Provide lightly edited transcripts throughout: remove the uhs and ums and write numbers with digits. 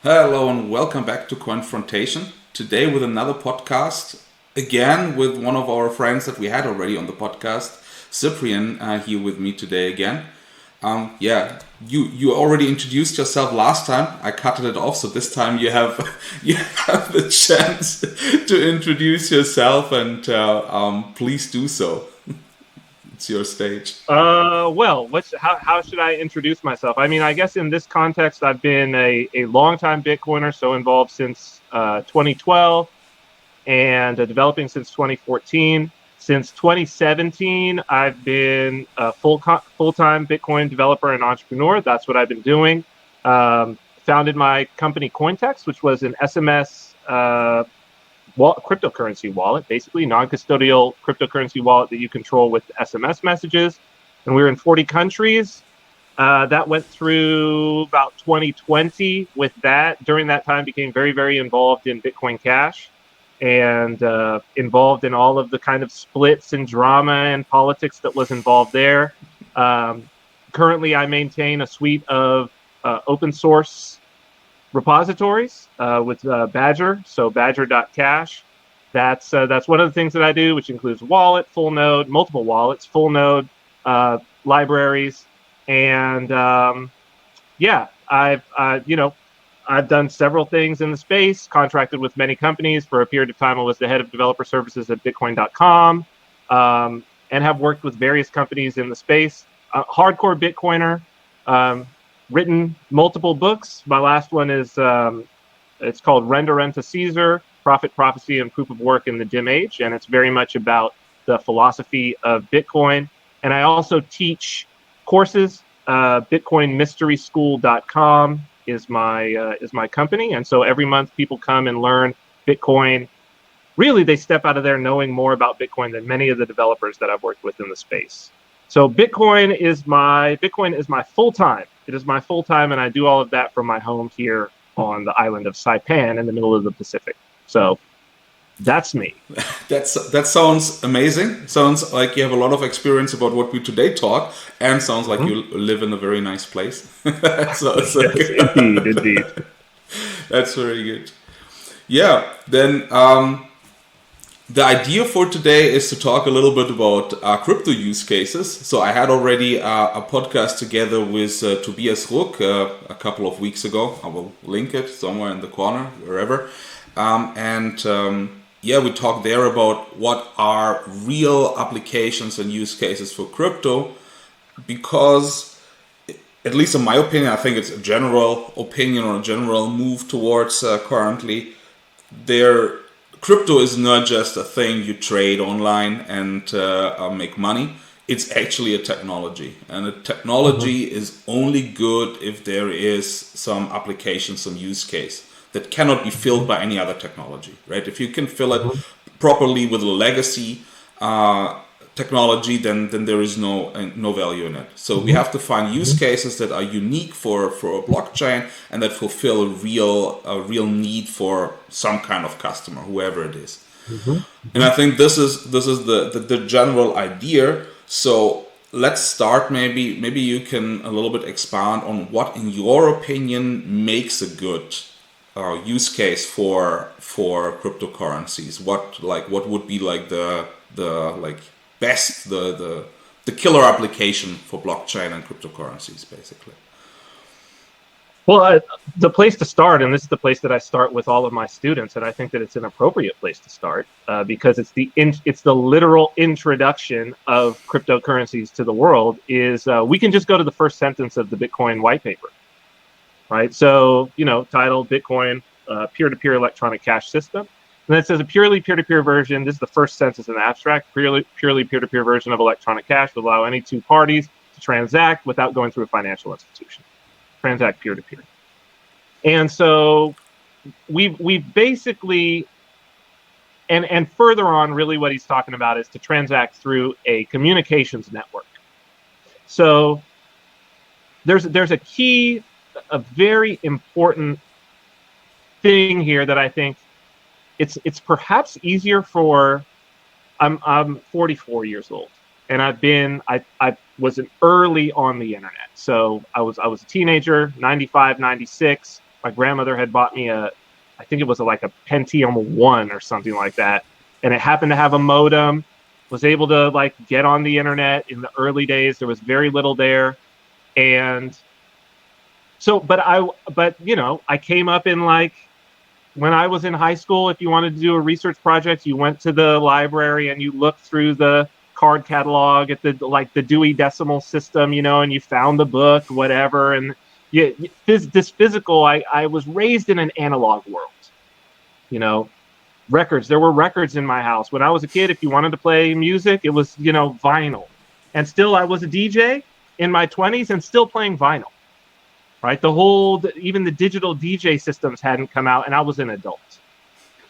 Hello and welcome back to Confrontation. Today with another podcast, again with one of our friends that we had already on the podcast, Cyprian, here with me today again. You already introduced yourself last time. I cut it off, so this time you have the chance to introduce yourself, and please do so. It's your stage. How should I introduce myself? I mean, I guess in this context, I've been a longtime Bitcoiner, so involved since 2012 and developing since 2014. Since 2017, I've been a full-time Bitcoin developer and entrepreneur. That's what I've been doing. Founded my company Cointext, which was an SMS cryptocurrency wallet, basically non-custodial cryptocurrency wallet that you control with SMS messages. And we were in 40 countries. That went through about 2020 with that. During that time, became very, very involved in Bitcoin Cash and involved in all of the kind of splits and drama and politics that was involved there. Currently, I maintain a suite of open source repositories with Badger, so badger.cash. That's one of the things that I do, which includes wallet, full node, multiple wallets, full node, libraries, and I've done several things in the space, contracted with many companies. For a period of time, I was the head of developer services at Bitcoin.com, and have worked with various companies in the space. Hardcore Bitcoiner. Written multiple books. My last one is it's called Render Unto Caesar: Profit, Prophecy, and Proof of Work in the Dim Age, and it's very much about the philosophy of Bitcoin. And I also teach courses. BitcoinMysterySchool.com is my company, and so every month people come and learn Bitcoin. Really, they step out of there knowing more about Bitcoin than many of the developers that I've worked with in the space. So Bitcoin is my full-time. It is my full-time, and I do all of that from my home here on the island of Saipan in the middle of the Pacific. So that's me. That sounds amazing. Sounds like you have a lot of experience about what we today talk, and sounds like you live in a very nice place. Yes, indeed. That's very good. Yeah, then the idea for today is to talk a little bit about crypto use cases. So I had already a podcast together with Tobias Ruck a couple of weeks ago. I will link it somewhere in the corner, wherever. We talked there about what are real applications and use cases for crypto, because, at least in my opinion, I think it's a general opinion or a general move towards currently, crypto is not just a thing you trade online and make money. It's actually a technology. And a technology is only good if there is some application, some use case that cannot be filled by any other technology, right? If you can fill it properly with a legacy technology, then there is no value in it. So we have to find use cases that are unique for a blockchain and that fulfill a real need for some kind of customer, whoever it is. And I think this is the general idea. So let's start. Maybe you can a little bit expand on what, in your opinion, makes a good use case for cryptocurrencies. What would be like the best, the killer application for blockchain and cryptocurrencies, basically? Well, the place to start, and this is the place that I start with all of my students, and I think that it's an appropriate place to start because it's the literal introduction of cryptocurrencies to the world. Is we can just go to the first sentence of the Bitcoin white paper, right? So titled Bitcoin peer-to-peer electronic cash system. And then it says a purely peer-to-peer version. This is the first sentence in the abstract. Purely peer-to-peer version of electronic cash will allow any two parties to transact without going through a financial institution. Transact peer-to-peer. And so we've basically, and further on, really what he's talking about is to transact through a communications network. So there's a key, a very important thing here that I think it's perhaps easier for. I'm 44 years old, and I was early on the internet. So I was a teenager, 95, 96. My grandmother had bought me I think it was like a Pentium 1 or something like that. And it happened to have a modem, was able to like get on the internet in the early days. There was very little there. And so, but you know, I came up in like, when I was in high school, if you wanted to do a research project, you went to the library and you looked through the card catalog at the Dewey Decimal System, you know, and you found the book, whatever. And this physical, I was raised in an analog world, you know, records. There were records in my house. When I was a kid, if you wanted to play music, it was, you know, vinyl. And still I was a DJ in my 20s and still playing vinyl. Right, even the digital DJ systems hadn't come out, and I was an adult.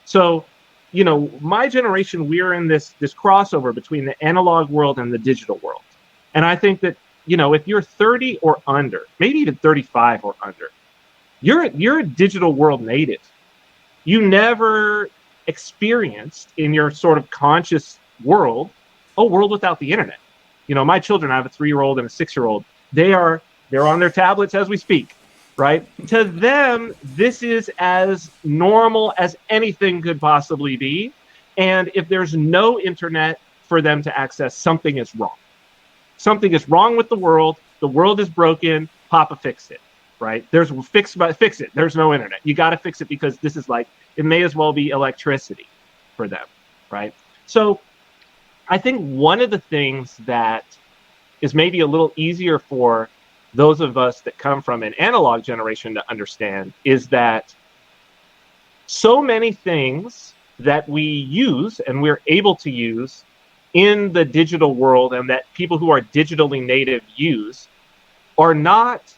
So, you know, my generation, we're in this crossover between the analog world and the digital world. And I think that, you know, if you're 30 or under, maybe even 35 or under, you're a digital world native. You never experienced in your sort of conscious world a world without the internet. You know, my children, I have a 3-year-old and a 6-year-old. They're on their tablets as we speak, right? To them, this is as normal as anything could possibly be. And if there's no internet for them to access, something is wrong. Something is wrong with the world. The world is broken. Papa, fix it, right? Fix it. There's no internet. You got to fix it because this is like, it may as well be electricity for them, right? So I think one of the things that is maybe a little easier for those of us that come from an analog generation to understand is that so many things that we use and we're able to use in the digital world and that people who are digitally native use are not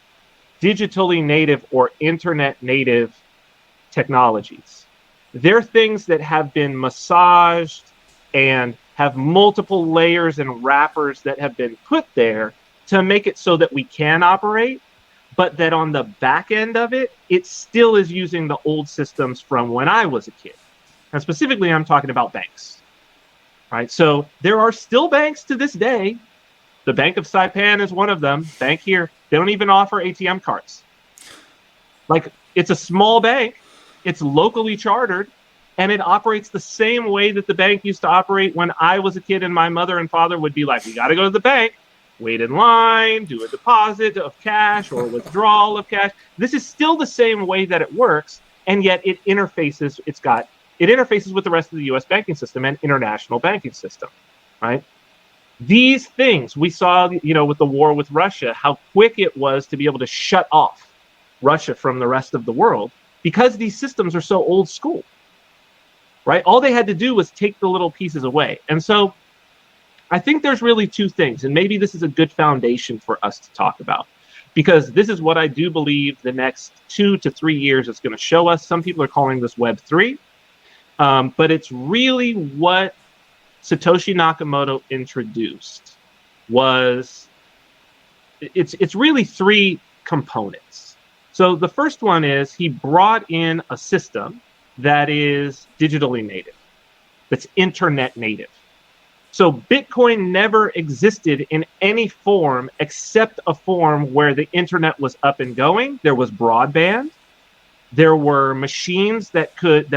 digitally native or internet native technologies. They're things that have been massaged and have multiple layers and wrappers that have been put there to make it so that we can operate, but that on the back end of it, it still is using the old systems from when I was a kid. And specifically, I'm talking about banks, right? So there are still banks to this day. The Bank of Saipan is one of them. Bank here, they don't even offer ATM cards. Like, it's a small bank, it's locally chartered, and it operates the same way that the bank used to operate when I was a kid, and my mother and father would be like, we got to go to the bank, wait in line, do a deposit of cash or withdrawal of cash. This is still the same way that it works, and yet it interfaces. It interfaces with the rest of the U.S. banking system and international banking system, right? These things we saw, you know, with the war with Russia, how quick it was to be able to shut off Russia from the rest of the world because these systems are so old school, right? All they had to do was take the little pieces away, and so I think there's really two things, and maybe this is a good foundation for us to talk about, because this is what I do believe the next 2 to 3 years is going to show us. Some people are calling this Web 3, but it's really what Satoshi Nakamoto introduced it's really 3 components. So the first one is he brought in a system that is digitally native, that's internet native. So Bitcoin never existed in any form except a form where the internet was up and going. There was broadband. There were machines that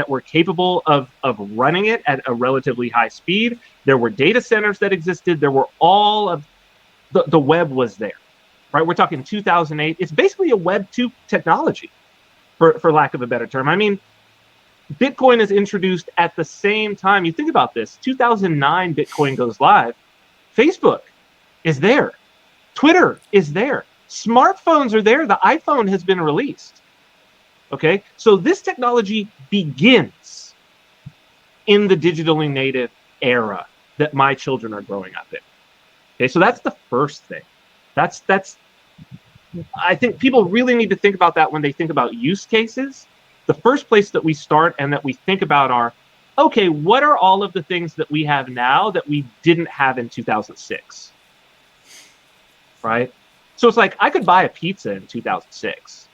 were capable of running it at a relatively high speed. There were data centers that existed. There were all of the web was there, right? We're talking 2008. It's basically a Web 2 technology, for lack of a better term. I mean, Bitcoin is introduced at the same time. You think about this, 2009, Bitcoin goes live. Facebook is there. Twitter is there. Smartphones are there. The iPhone has been released. Okay, so this technology begins in the digitally native era that my children are growing up in. Okay, so that's the first thing. That's I think people really need to think about that when they think about use cases. The first place that we start and that we think about are, okay, what are all of the things that we have now that we didn't have in 2006, right? So it's like, I could buy a pizza in 2006.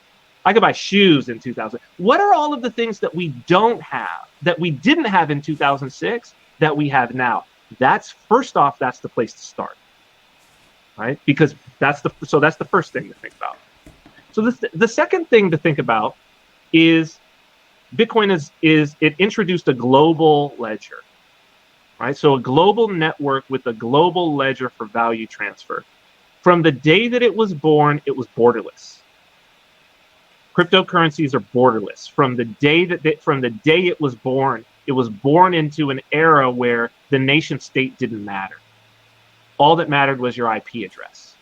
I could buy shoes in 2000. What are all of the things that we don't have, that we didn't have in 2006, that we have now? That's, first off, that's the place to start, right? Because that's the first thing to think about. So the second thing to think about is Bitcoin is it introduced a global ledger, right? So a global network with a global ledger for value transfer. From the day that it was borderless. Cryptocurrencies are borderless. From the day it was born into an era where the nation state didn't matter. All that mattered was your IP address.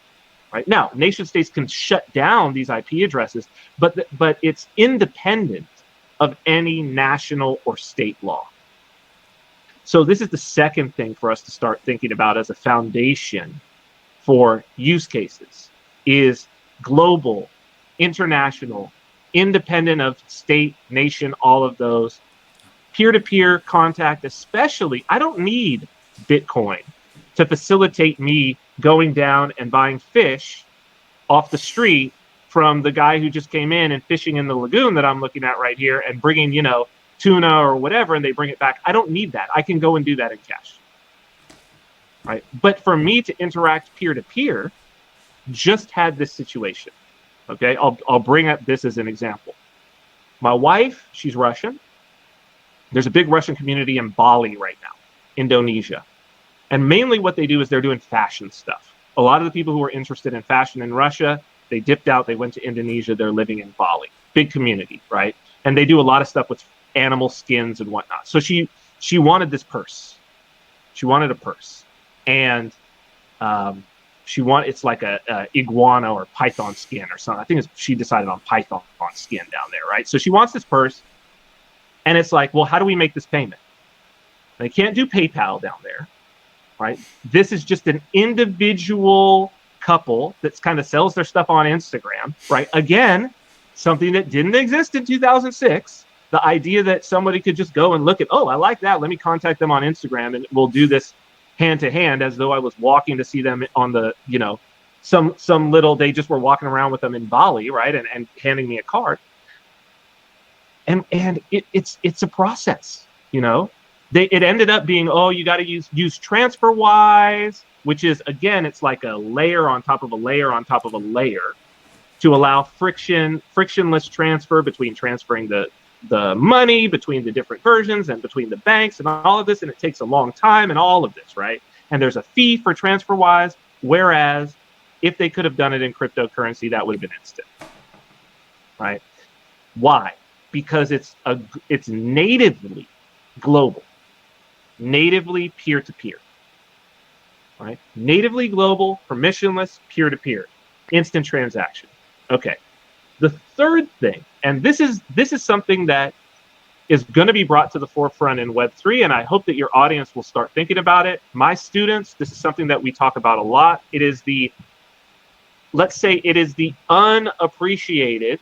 Right now, nation states can shut down these IP addresses, but it's independent of any national or state law. So this is the second thing for us to start thinking about as a foundation for use cases is global, international, independent of state, nation, all of those. Peer-to-peer contact, especially, I don't need Bitcoin to facilitate me going down and buying fish off the street from the guy who just came in and fishing in the lagoon that I'm looking at right here and bringing, tuna or whatever, and they bring it back. I don't need that. I can go and do that in cash. Right? But for me to interact peer-to-peer, just had this situation. Okay, I'll bring up this as an example. My wife, she's Russian. There's a big Russian community in Bali right now, Indonesia. And mainly what they do is they're doing fashion stuff. A lot of the people who are interested in fashion in Russia, they dipped out, they went to Indonesia, they're living in Bali. Big community, right? And they do a lot of stuff with animal skins and whatnot. So she wanted this purse. She wanted a purse. And it's like a iguana or python skin or something. I think she decided on python skin down there, right? So she wants this purse. And it's like, well, how do we make this payment? They can't do PayPal down there, right? This is just an individual couple that kind of sells their stuff on Instagram, right? Again, something that didn't exist in 2006. The idea that somebody could just go and look at, oh, I like that. Let me contact them on Instagram and we'll do this hand to hand as though I was walking to see them on the, some little, they just were walking around with them in Bali, right? And handing me a card. And it's a process, It ended up being, you got to use TransferWise, which is, again, it's like a layer on top of a layer on top of a layer to allow frictionless transfer between transferring the money between the different versions and between the banks and all of this. And it takes a long time and all of this, right? And there's a fee for TransferWise, whereas if they could have done it in cryptocurrency, that would have been instant, right? Why? Because it's natively global, natively peer-to-peer, right? Natively global, permissionless, peer-to-peer, instant transaction. Okay. The third thing, and this is something that is going to be brought to the forefront in Web3, and I hope that your audience will start thinking about it. My students, this is something that we talk about a lot. It is the unappreciated,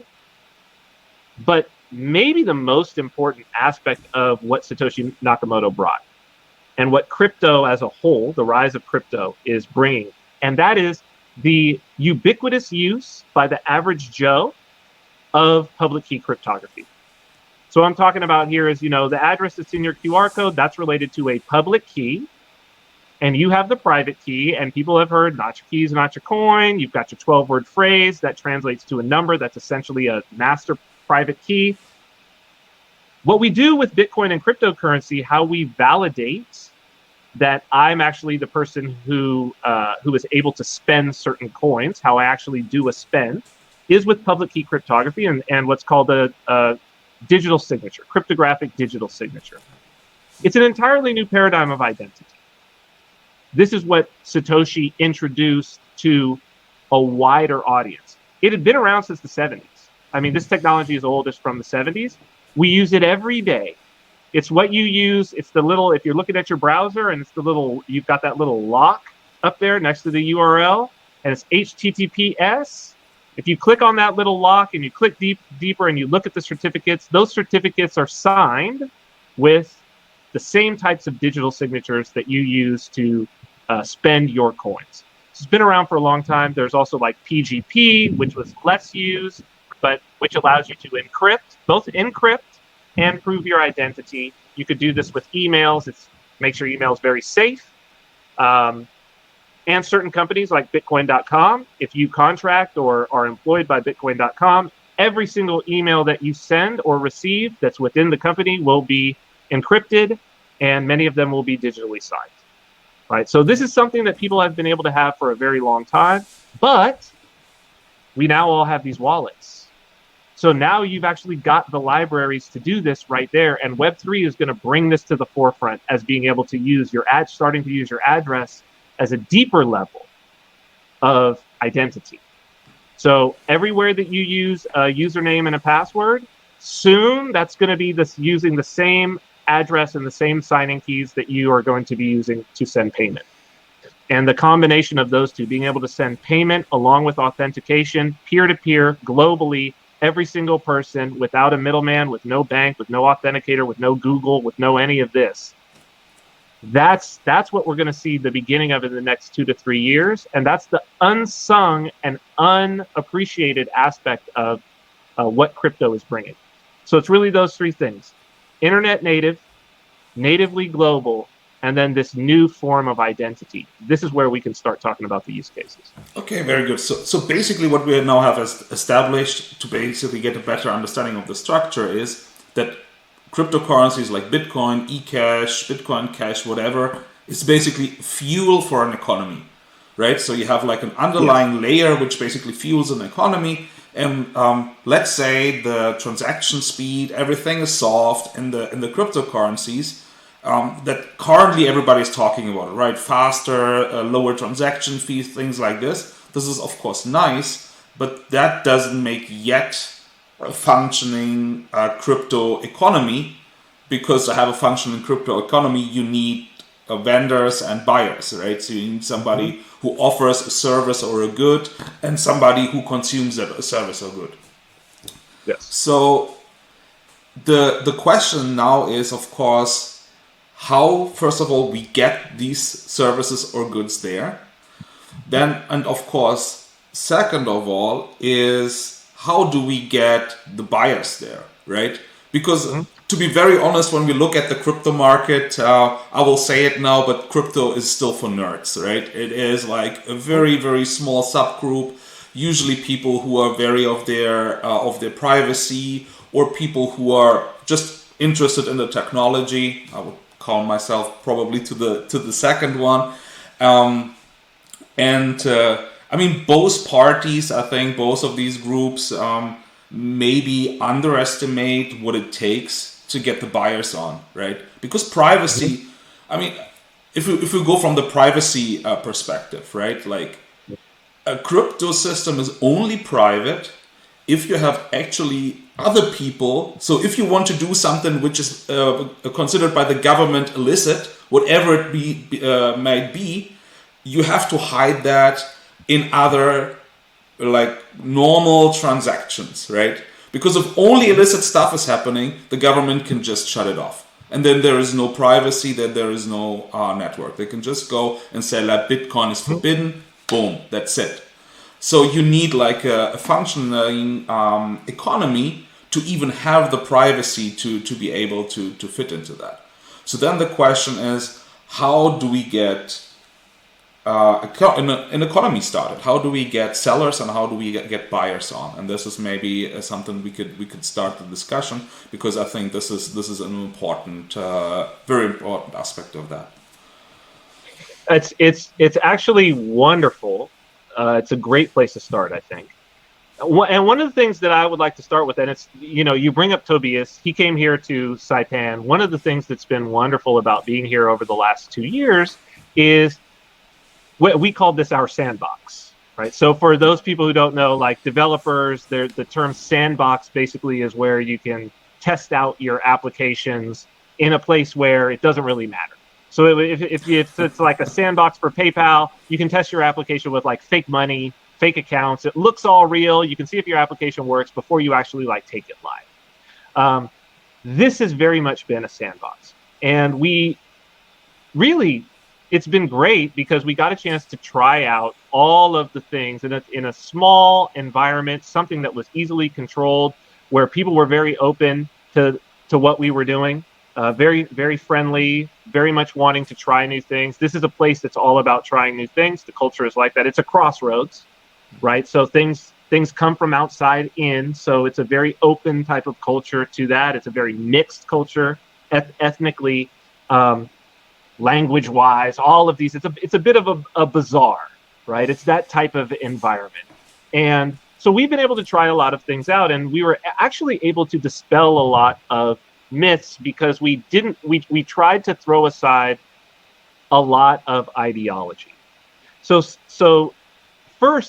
but maybe the most important aspect of what Satoshi Nakamoto brought and what crypto as a whole, the rise of crypto, is bringing. And that is the ubiquitous use by the average Joe of public key cryptography. So what I'm talking about here is, the address that's in your QR code, that's related to a public key. And you have the private key, and people have heard not your keys, not your coin. You've got your 12-word phrase that translates to a number that's essentially a master private key. What we do with Bitcoin and cryptocurrency, how we validate that I'm actually the person who is able to spend certain coins, how I actually do a spend, is with public key cryptography and what's called a digital signature, cryptographic digital signature. It's an entirely new paradigm of identity. This is what Satoshi introduced to a wider audience. It had been around since the 70s. I mean, this technology is old, it's from the 70s. We use it every day. It's what you use. It's the little, if you're looking at your browser and it's the little, you've got that little lock up there next to the URL and it's HTTPS. If you click on that little lock and you click deeper and you look at the certificates, those certificates are signed with the same types of digital signatures that you use to spend your coins. It's been around for a long time. There's also like PGP, which was less used, but which allows you to encrypt, both encrypt and prove your identity. You could do this with emails. Makes your emails very safe. And certain companies like Bitcoin.com, if you contract or are employed by Bitcoin.com, every single email that you send or receive that's within the company will be encrypted, and many of them will be digitally signed. Right? So this is something that people have been able to have for a very long time, but we now all have these wallets. So now you've actually got the libraries to do this right there, and Web3 is going to bring this to the forefront as being able to use your starting to use your address as a deeper level of identity. So everywhere that you use a username and a password, soon that's going to be using the same address and the same signing keys that you are going to be using to send payment. And the combination of those two, being able to send payment along with authentication, peer-to-peer, globally, every single person without a middleman, with no bank, with no authenticator, with no Google, with no any of this. That's what we're going to see the beginning of in the next 2 to 3 years. And that's the unsung and unappreciated aspect of what crypto is bringing. So it's really those three things: internet native, natively global, and then this new form of identity. This is where we can start talking about the use cases. Okay, very good. So basically what we now have established to basically get a better understanding of the structure is that cryptocurrencies like Bitcoin, Ecash, Bitcoin Cash, whatever, is basically fuel for an economy, right? So you have like an underlying layer which basically fuels an economy. And let's say the transaction speed, everything is solved in the cryptocurrencies that currently everybody's talking about, right? Faster, lower transaction fees, things like this. This is of course nice, but that doesn't make yet a functioning crypto economy, because to have a functioning crypto economy, you need vendors and buyers, right? So you need somebody who offers a service or a good, and somebody who consumes that service or good. Yes. So the question now is, of course, how, first of all, we get these services or goods there. Then, and of course, second of all, is how do we get the buyers there, right? Because to be very honest, when we look at the crypto market, I will say it now, but crypto is still for nerds, right? It is like a very, very small subgroup, usually people who are very of their privacy, or people who are just interested in the technology. I would call myself probably to the second one. I mean, both parties, I think both of these groups maybe underestimate what it takes to get the buyers on, right? Because privacy, I mean, if we go from the privacy perspective, right? Like a crypto system is only private if you have actually other people. So if you want to do something which is considered by the government illicit, whatever it might be, you have to hide that in other like normal transactions, right? Because if only illicit stuff is happening, the government can just shut it off. And then there is no privacy, then there is no network. They can just go and say that Bitcoin is forbidden, boom, that's it. So you need like a functioning economy to even have the privacy to be able to fit into that. So then the question is, how do we get an economy started? How do we get sellers and how do we get buyers on? And this is maybe something we could start the discussion, because I think this is an important, very important aspect of that. It's actually wonderful. It's a great place to start, I think. And one of the things that I would like to start with, and it's, you bring up Tobias. He came here to Saipan. One of the things that's been wonderful about being here over the last 2 years is we called this our sandbox, right? So for those people who don't know, like developers, the term sandbox basically is where you can test out your applications in a place where it doesn't really matter. So if it's like a sandbox for PayPal, you can test your application with like fake money, fake accounts. It looks all real. You can see if your application works before you actually like take it live. This has very much been a sandbox, and it's been great because we got a chance to try out all of the things in a small environment, something that was easily controlled, where people were very open to what we were doing, very, very friendly, very much wanting to try new things. This is a place that's all about trying new things. The culture is like that. It's a crossroads, right? So things things come from outside in, so it's a very open type of culture to that. It's a very mixed culture, ethnically, language-wise, all of these. It's a bit of a bazaar, right? It's that type of environment. And so we've been able to try a lot of things out, and we were actually able to dispel a lot of myths because we tried to throw aside a lot of ideology. So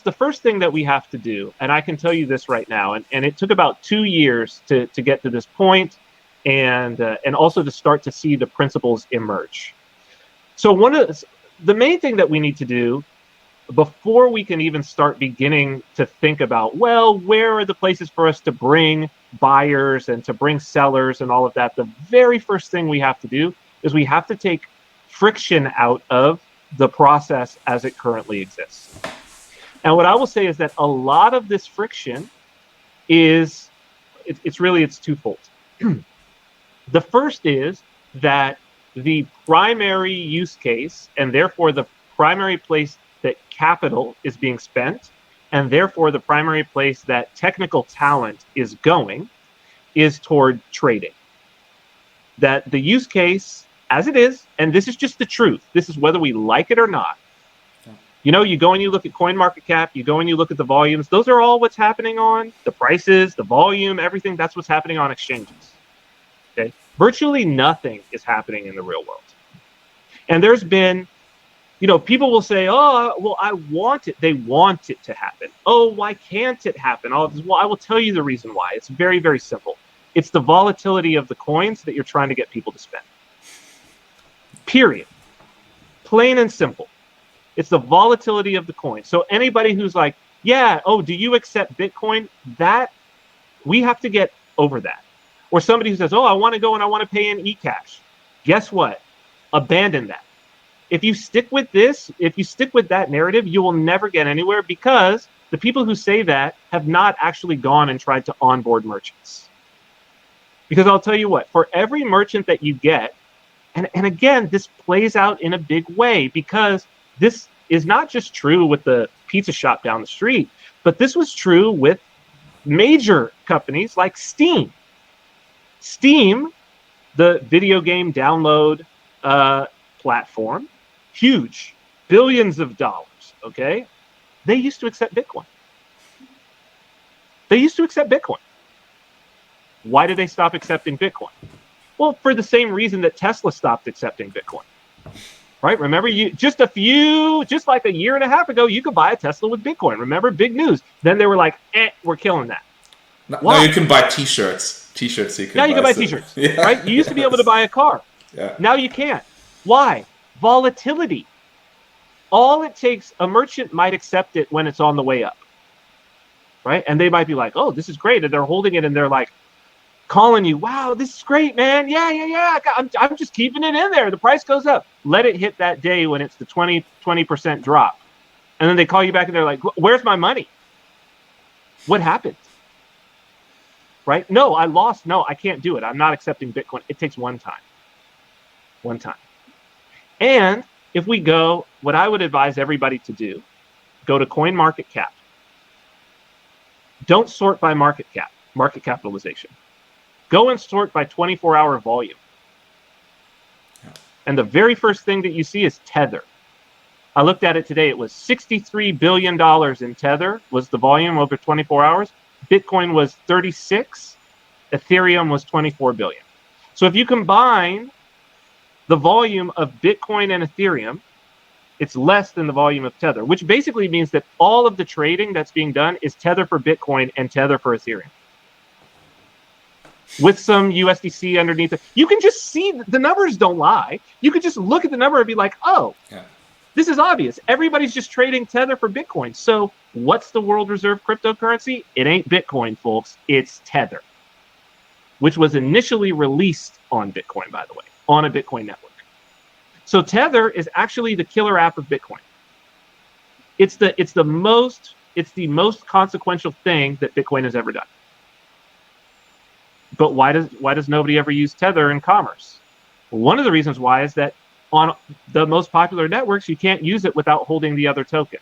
the first thing that we have to do, and I can tell you this right now, and it took about 2 years to get to this point, and also to start to see the principles emerge. So the main thing that we need to do before we can even start beginning to think about, well, where are the places for us to bring buyers and to bring sellers and all of that, the very first thing we have to do is we have to take friction out of the process as it currently exists. And what I will say is that a lot of this friction is, it's twofold. The first is that the primary use case, and therefore the primary place that capital is being spent, and therefore the primary place that technical talent is going, is toward trading. That the use case, as it is, and this is just the truth, this is whether we like it or not. You know, you go and you look at CoinMarketCap, you go and you look at the volumes, those are all what's happening on the prices, the volume, everything, that's what's happening on exchanges. Okay? Virtually nothing is happening in the real world. And there's been, you know, people will say, oh, well, I want it. They want it to happen. Oh, why can't it happen? Well, I will tell you the reason why. It's very, very simple. It's the volatility of the coins that you're trying to get people to spend. Period. Plain and simple. It's the volatility of the coin. So anybody who's like, yeah, oh, do you accept Bitcoin? That, we have to get over that. Or somebody who says, oh, I want to go and I want to pay in Ecash. Guess what? Abandon that. If you stick with this, if you stick with that narrative, you will never get anywhere because the people who say that have not actually gone and tried to onboard merchants. Because I'll tell you what, for every merchant that you get, and again, this plays out in a big way because this is not just true with the pizza shop down the street, but this was true with major companies like Steam. Steam, the video game download platform, huge, billions of dollars, okay? They used to accept Bitcoin. They used to accept Bitcoin. Why did they stop accepting Bitcoin? Well, for the same reason that Tesla stopped accepting Bitcoin. Right? Remember, just like a year and a half ago, you could buy a Tesla with Bitcoin. Remember, big news. Then they were like, we're killing that. Now you can buy T-shirts. T-shirts you can now you can buy T-shirts, yeah. Right? You used to be able to buy a car. Yeah. Now you can't. Why? Volatility. All it takes, a merchant might accept it when it's on the way up. Right? And they might be like, oh, this is great. And they're holding it and they're like, calling you, wow, this is great, man. Yeah. I'm just keeping it in there. The price goes up. Let it hit that day when it's the 20% drop. And then they call you back and they're like, where's my money? What happened? Right? No, I lost. No, I can't do it. I'm not accepting Bitcoin. It takes one time. One time. And if we go, what I would advise everybody to do, go to CoinMarketCap. Don't sort by market capitalization. Go and sort by 24-hour volume. And the very first thing that you see is Tether. I looked at it today. It was $63 billion in Tether was the volume over 24 hours. Bitcoin was 36. Ethereum was 24 billion. So if you combine the volume of Bitcoin and Ethereum, it's less than the volume of Tether, which basically means that all of the trading that's being done is Tether for Bitcoin and Tether for Ethereum. With some USDC underneath it. You can just see the numbers don't lie. You could just look at the number and be like, oh, This is obvious. Everybody's just trading Tether for Bitcoin. So what's the world reserve cryptocurrency? It ain't Bitcoin, folks. It's Tether, which was initially released on Bitcoin, by the way, on a Bitcoin network. So Tether is actually the killer app of Bitcoin. It's the most consequential thing that Bitcoin has ever done. But why does nobody ever use Tether in commerce? Well, one of the reasons why is that on the most popular networks, you can't use it without holding the other token.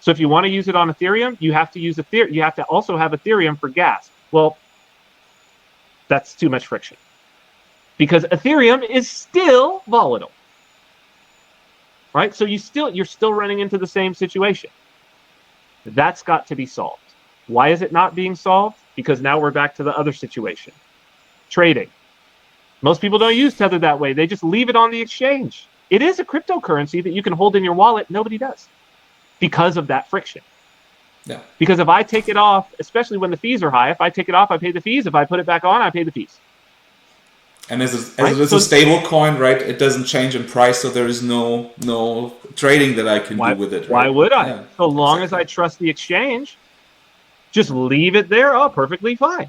So if you want to use it on Ethereum, you have to use Ethereum. You have to also have Ethereum for gas. Well, that's too much friction because Ethereum is still volatile, right? So you're still running into the same situation. That's got to be solved. Why is it not being solved? Because now we're back to the other situation, trading. Most people don't use Tether that way. They just leave it on the exchange. It is a cryptocurrency that you can hold in your wallet. Nobody does because of that friction. Yeah. Because if I take it off, especially when the fees are high, if I take it off, I pay the fees. If I put it back on, I pay the fees. And as it is a stable coin, right? It doesn't change in price, so there is no trading that I can do with it. Right? Why would I? Yeah, so long as I trust the exchange, just leave it there. Oh, perfectly fine.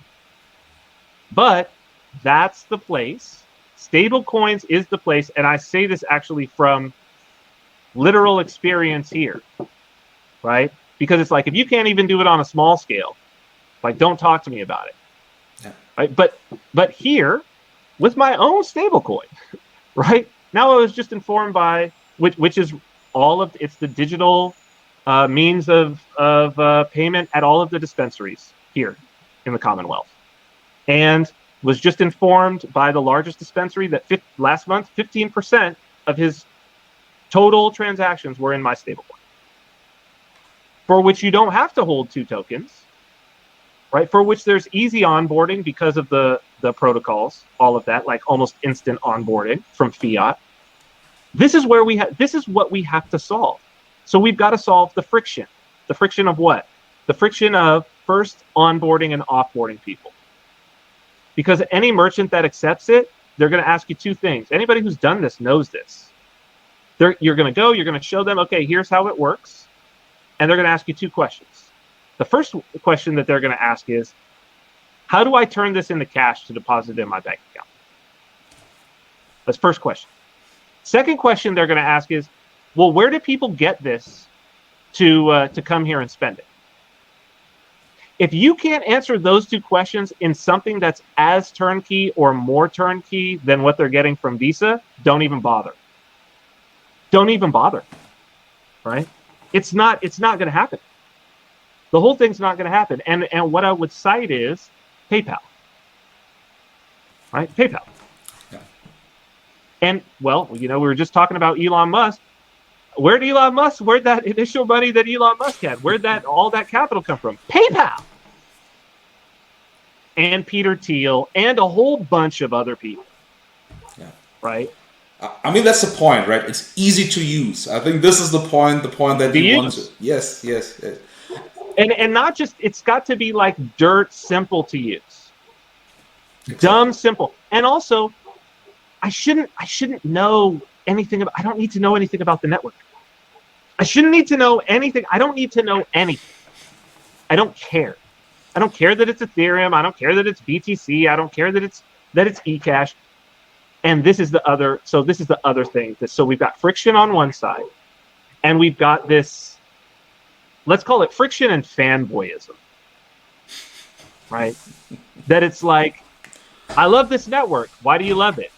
But that's the place. Stable coins is the place, and I say this actually from literal experience here, right? Because it's like if you can't even do it on a small scale, like don't talk to me about it. Yeah. Right? But here, with my own stablecoin, right? Now I was just informed by which is it's the digital means of payment at all of the dispensaries here in the Commonwealth, and was just informed by the largest dispensary that last month 15% of his total transactions were in my stablecoin, for which you don't have to hold 2 tokens. Right, for which there's easy onboarding because of the protocols, all of that, like almost instant onboarding from fiat. This is where this is what we have to solve. So we've got to solve the friction. The friction of what? The friction of first onboarding and offboarding people. Because any merchant that accepts it, they're going to ask you 2 things. Anybody who's done this knows this. You're going to show them, okay, here's how it works, and they're going to ask you 2 questions. The first question that they're going to ask is, how do I turn this into cash to deposit in my bank account? That's first question. Second question they're going to ask is, well, where do people get this to come here and spend it? If you can't answer those 2 questions in something that's as turnkey or more turnkey than what they're getting from Visa, don't even bother. Don't even bother, right? It's not going to happen. The whole thing's not going to happen. And what I would cite is PayPal. Right? PayPal. Yeah. And, well, we were just talking about Elon Musk. Where'd that initial money that Elon Musk had, where'd all that capital come from? PayPal. And Peter Thiel and a whole bunch of other people. Yeah. Right? I mean, that's the point, right? It's easy to use. I think this is the point that you want to... Yes. And not just, it's got to be like dirt simple to use. Exactly. Dumb simple. And also, I shouldn't know anything about, I don't need to know anything about the network. I shouldn't need to know anything. I don't need to know anything. I don't care. I don't care that it's Ethereum. I don't care that it's BTC. I don't care that it's Ecash. And this is the other thing. So we've got friction on one side, and we've got this, let's call it friction and fanboyism, right? That it's like, I love this network. Why do you love it?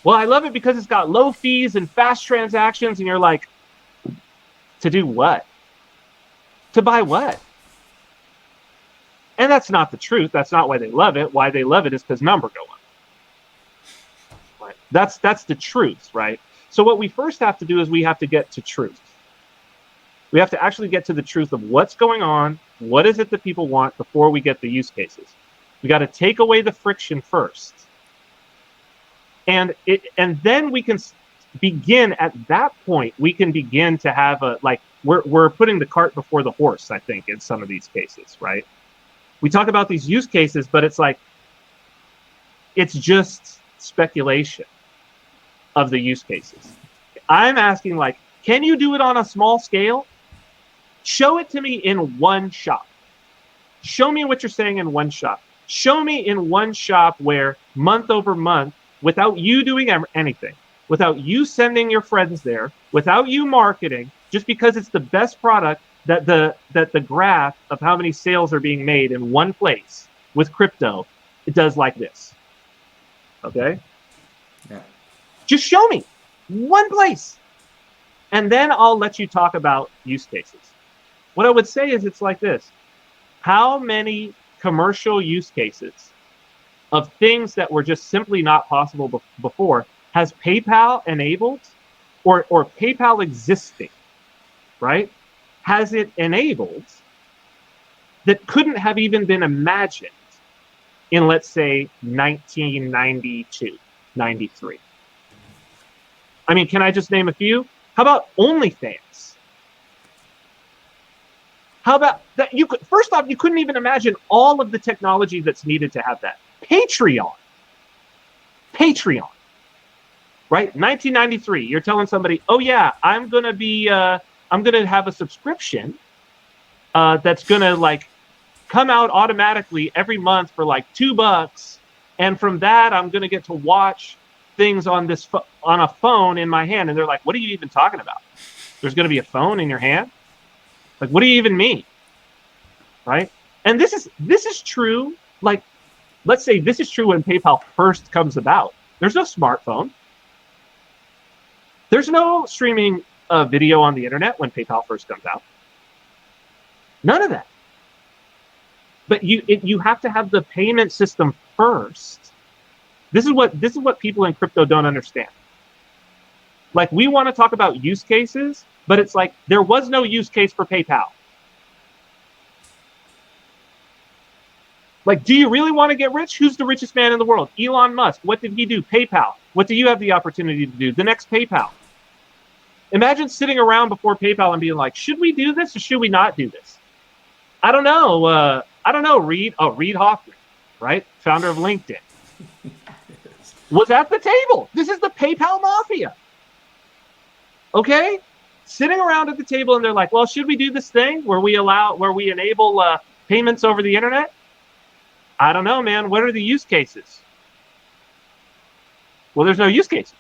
Well, I love it because it's got low fees and fast transactions. And you're like, to do what? To buy what? And that's not the truth. That's not why they love it. Why they love it is because numbers go up. Right? That's the truth, right? So what we first have to do is we have to get to truth. We have to actually get to the truth of what's going on, what is it that people want before we get the use cases. We got to take away the friction first. And then we can begin at that point, we can begin to have we're putting the cart before the horse, I think, in some of these cases, right? We talk about these use cases, but it's like, it's just speculation of the use cases. I'm asking, like, can you do it on a small scale? Show it to me in one shop. Show me what you're saying in one shop. Show me in one shop where month over month, without you doing anything, without you sending your friends there, without you marketing, just because it's the best product, that the graph of how many sales are being made in one place with crypto, it does like this. Okay? Yeah. Just show me one place. And then I'll let you talk about use cases. What I would say is it's like this. How many commercial use cases of things that were just simply not possible before has PayPal enabled, or PayPal existing, right? Has it enabled that couldn't have even been imagined in, let's say, 1992, 93? I mean, can I just name a few? How about OnlyFans? How about that? You could, first off, you couldn't even imagine all of the technology that's needed to have that. Patreon, right? 1993. You're telling somebody, oh yeah, I'm gonna have a subscription that's gonna like come out automatically every month for like $2, and from that I'm gonna get to watch things on a phone in my hand. And they're like, what are you even talking about? There's gonna be a phone in your hand? Like, what do you even mean? Right? And this is true. Like, let's say this is true when PayPal first comes about. There's no smartphone. There's no streaming video on the internet when PayPal first comes out. None of that. But you have to have the payment system first. This is what people in crypto don't understand. Like, we want to talk about use cases, but it's like there was no use case for PayPal. Like, do you really want to get rich? Who's the richest man in the world? Elon Musk. What did he do? PayPal. What do you have the opportunity to do? The next PayPal. Imagine sitting around before PayPal and being like, should we do this or should we not do this? I don't know. Reid Hoffman, right? Founder of LinkedIn. Was at the table. This is the PayPal mafia. Okay? Sitting around at the table and they're like, well, should we do this thing where we enable payments over the internet? I don't know, man. What are the use cases? Well, there's no use cases.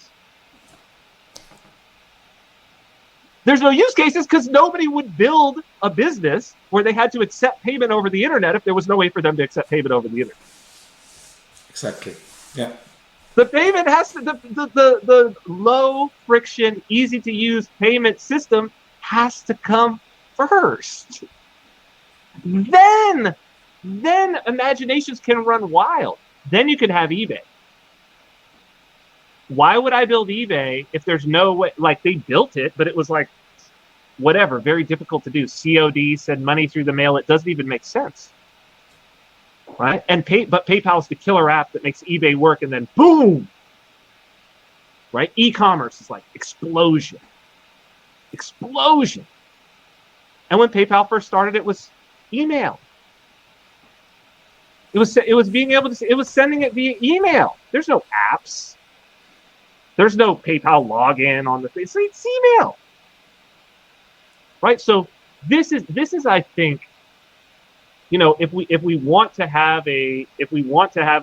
There's no use cases because nobody would build a business where they had to accept payment over the internet if there was no way for them to accept payment over the internet. Exactly. Yeah. The payment has to, the low friction, easy to use payment system has to come first. Then imaginations can run wild. Then you can have eBay. Why would I build eBay if there's no way? Like, they built it, but it was like, whatever, very difficult to do. COD, send money through the mail. It doesn't even make sense. Right? But PayPal is the killer app that makes eBay work, and then boom! Right? E-commerce is like explosion. Explosion. And when PayPal first started, it was email. It was being able to, it was sending it via email. There's no apps. There's no PayPal login on the thing. So it's email. Right? So this is I think, you know, if we want to have a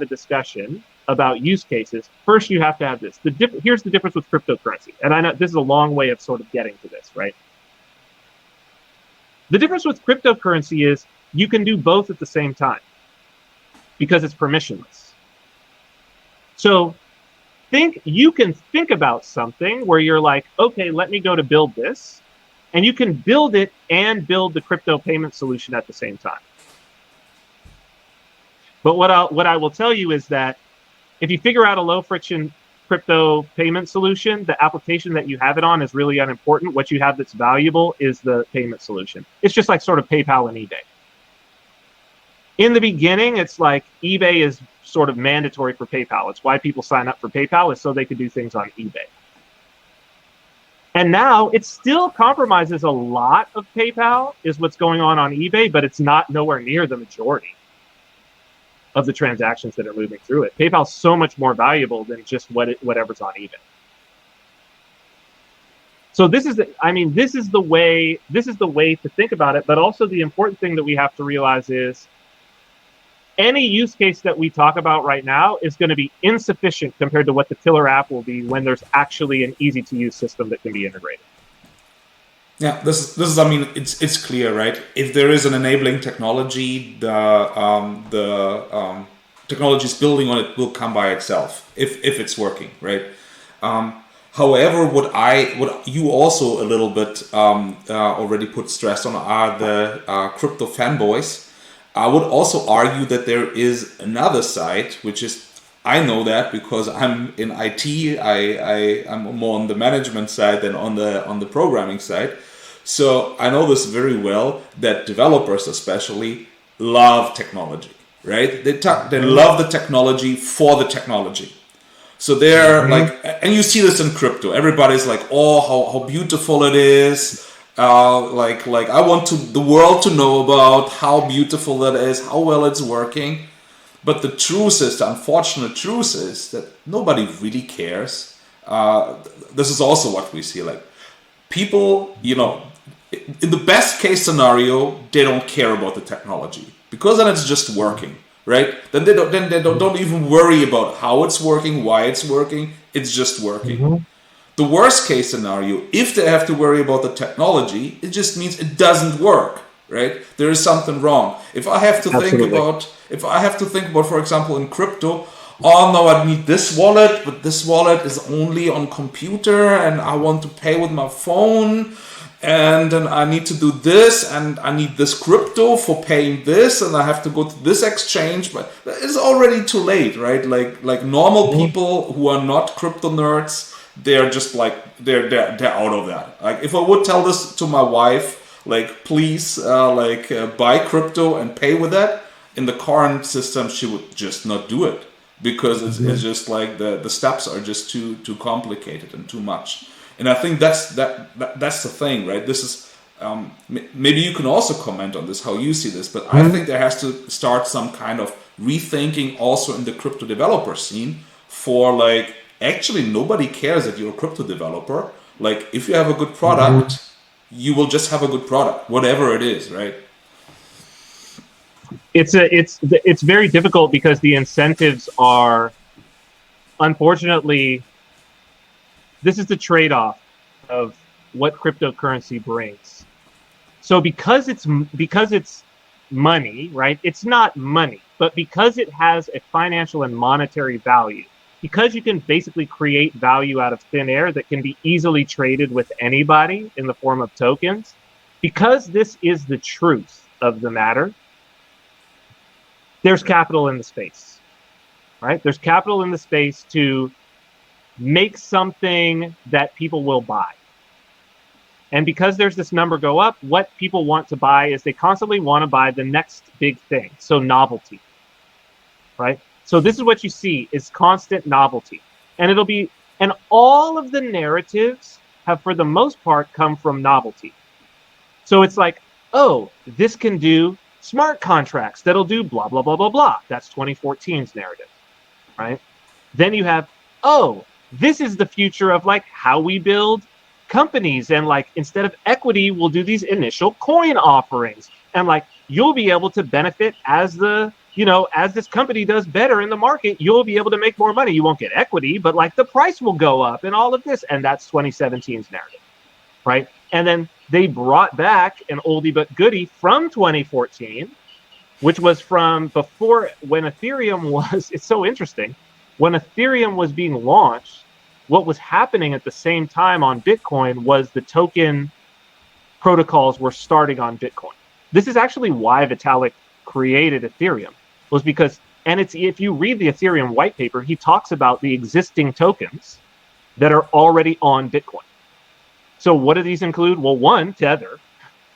discussion about use cases, first you have to have this. Here's the difference with cryptocurrency. And I know this is a long way of sort of getting to this, right? The difference with cryptocurrency is you can do both at the same time because it's permissionless. So you can think about something where you're like, okay, let me go to build this. And you can build it and build the crypto payment solution at the same time. But what I will tell you is that if you figure out a low friction crypto payment solution, the application that you have it on is really unimportant. What you have that's valuable is the payment solution. It's just like sort of PayPal and eBay. In the beginning, it's like eBay is sort of mandatory for PayPal. It's why people sign up for PayPal, is so they could do things on eBay. And now it still compromises a lot of PayPal, is what's going on eBay, but it's not nowhere near the majority of the transactions that are moving through it. PayPal's so much more valuable than just whatever's on eBay. So this is the way to think about it. But also the important thing that we have to realize is any use case that we talk about right now is going to be insufficient compared to what the killer app will be when there's actually an easy to use system that can be integrated. Yeah, this is. I mean, it's clear, right? If there is an enabling technology, the technologies building on it will come by itself if it's working, right? However, what you also a little bit already put stress on are the crypto fanboys. I would also argue that there is another side, which is, I know that because I'm in IT. I'm more on the management side than on the programming side. So I know this very well, that developers especially love technology, right? They love the technology for the technology. So they're like, and you see this in crypto. Everybody's like, oh, how beautiful it is. Like I want the world to know about how beautiful that is, how well it's working. But the truth is, the unfortunate truth is that nobody really cares. This is also what we see. Like people, in the best case scenario, they don't care about the technology because then it's just working. Right? Then they don't even worry about how it's working, why it's working. It's just working. The worst case scenario, if they have to worry about the technology, it just means it doesn't work. Right? There is something wrong. If I have to think about, for example, in crypto, oh no, I need this wallet, but this wallet is only on computer, and I want to pay with my phone. And then I need to do this, and I need this crypto for paying this, and I have to go to this exchange, but it's already too late, right? Like normal people who are not crypto nerds, they're just like they're out of that. Like if I would tell this to my wife, like please, buy crypto and pay with that, in the current system, she would just not do it because it's just like the steps are just too complicated and too much. And I think that's the thing, right? This is maybe you can also comment on this, how you see this, but I think there has to start some kind of rethinking also in the crypto developer scene for like, actually nobody cares that you're a crypto developer. Like if you have a good product, you will just have a good product, whatever it is, right? It's very difficult because the incentives are, unfortunately, this is the trade-off of what cryptocurrency brings. So because it's money, right? It's not money, but because it has a financial and monetary value, because you can basically create value out of thin air that can be easily traded with anybody in the form of tokens, because this is the truth of the matter, there's capital in the space, right? There's capital in the space to make something that people will buy. And because there's this number go up, what people want to buy is they constantly want to buy the next big thing. So novelty, right? So this is what you see is constant novelty. And and all of the narratives have, for the most part, come from novelty. So it's like, oh, this can do smart contracts that'll do blah, blah, blah, blah, blah. That's 2014's narrative, right? Then you have, oh, this is the future of like how we build companies, and like instead of equity, we'll do these initial coin offerings, and like you'll be able to benefit as as this company does better in the market, you'll be able to make more money. You won't get equity, but like the price will go up and all of this, and that's 2017's narrative, right? And then they brought back an oldie but goodie from 2014, which was from before, when Ethereum was, it's so interesting. When Ethereum was being launched, what was happening at the same time on Bitcoin was the token protocols were starting on Bitcoin. This is actually why Vitalik created Ethereum, was because, and it's, if you read the Ethereum white paper, he talks about the existing tokens that are already on Bitcoin. So what do these include? Well, one, Tether,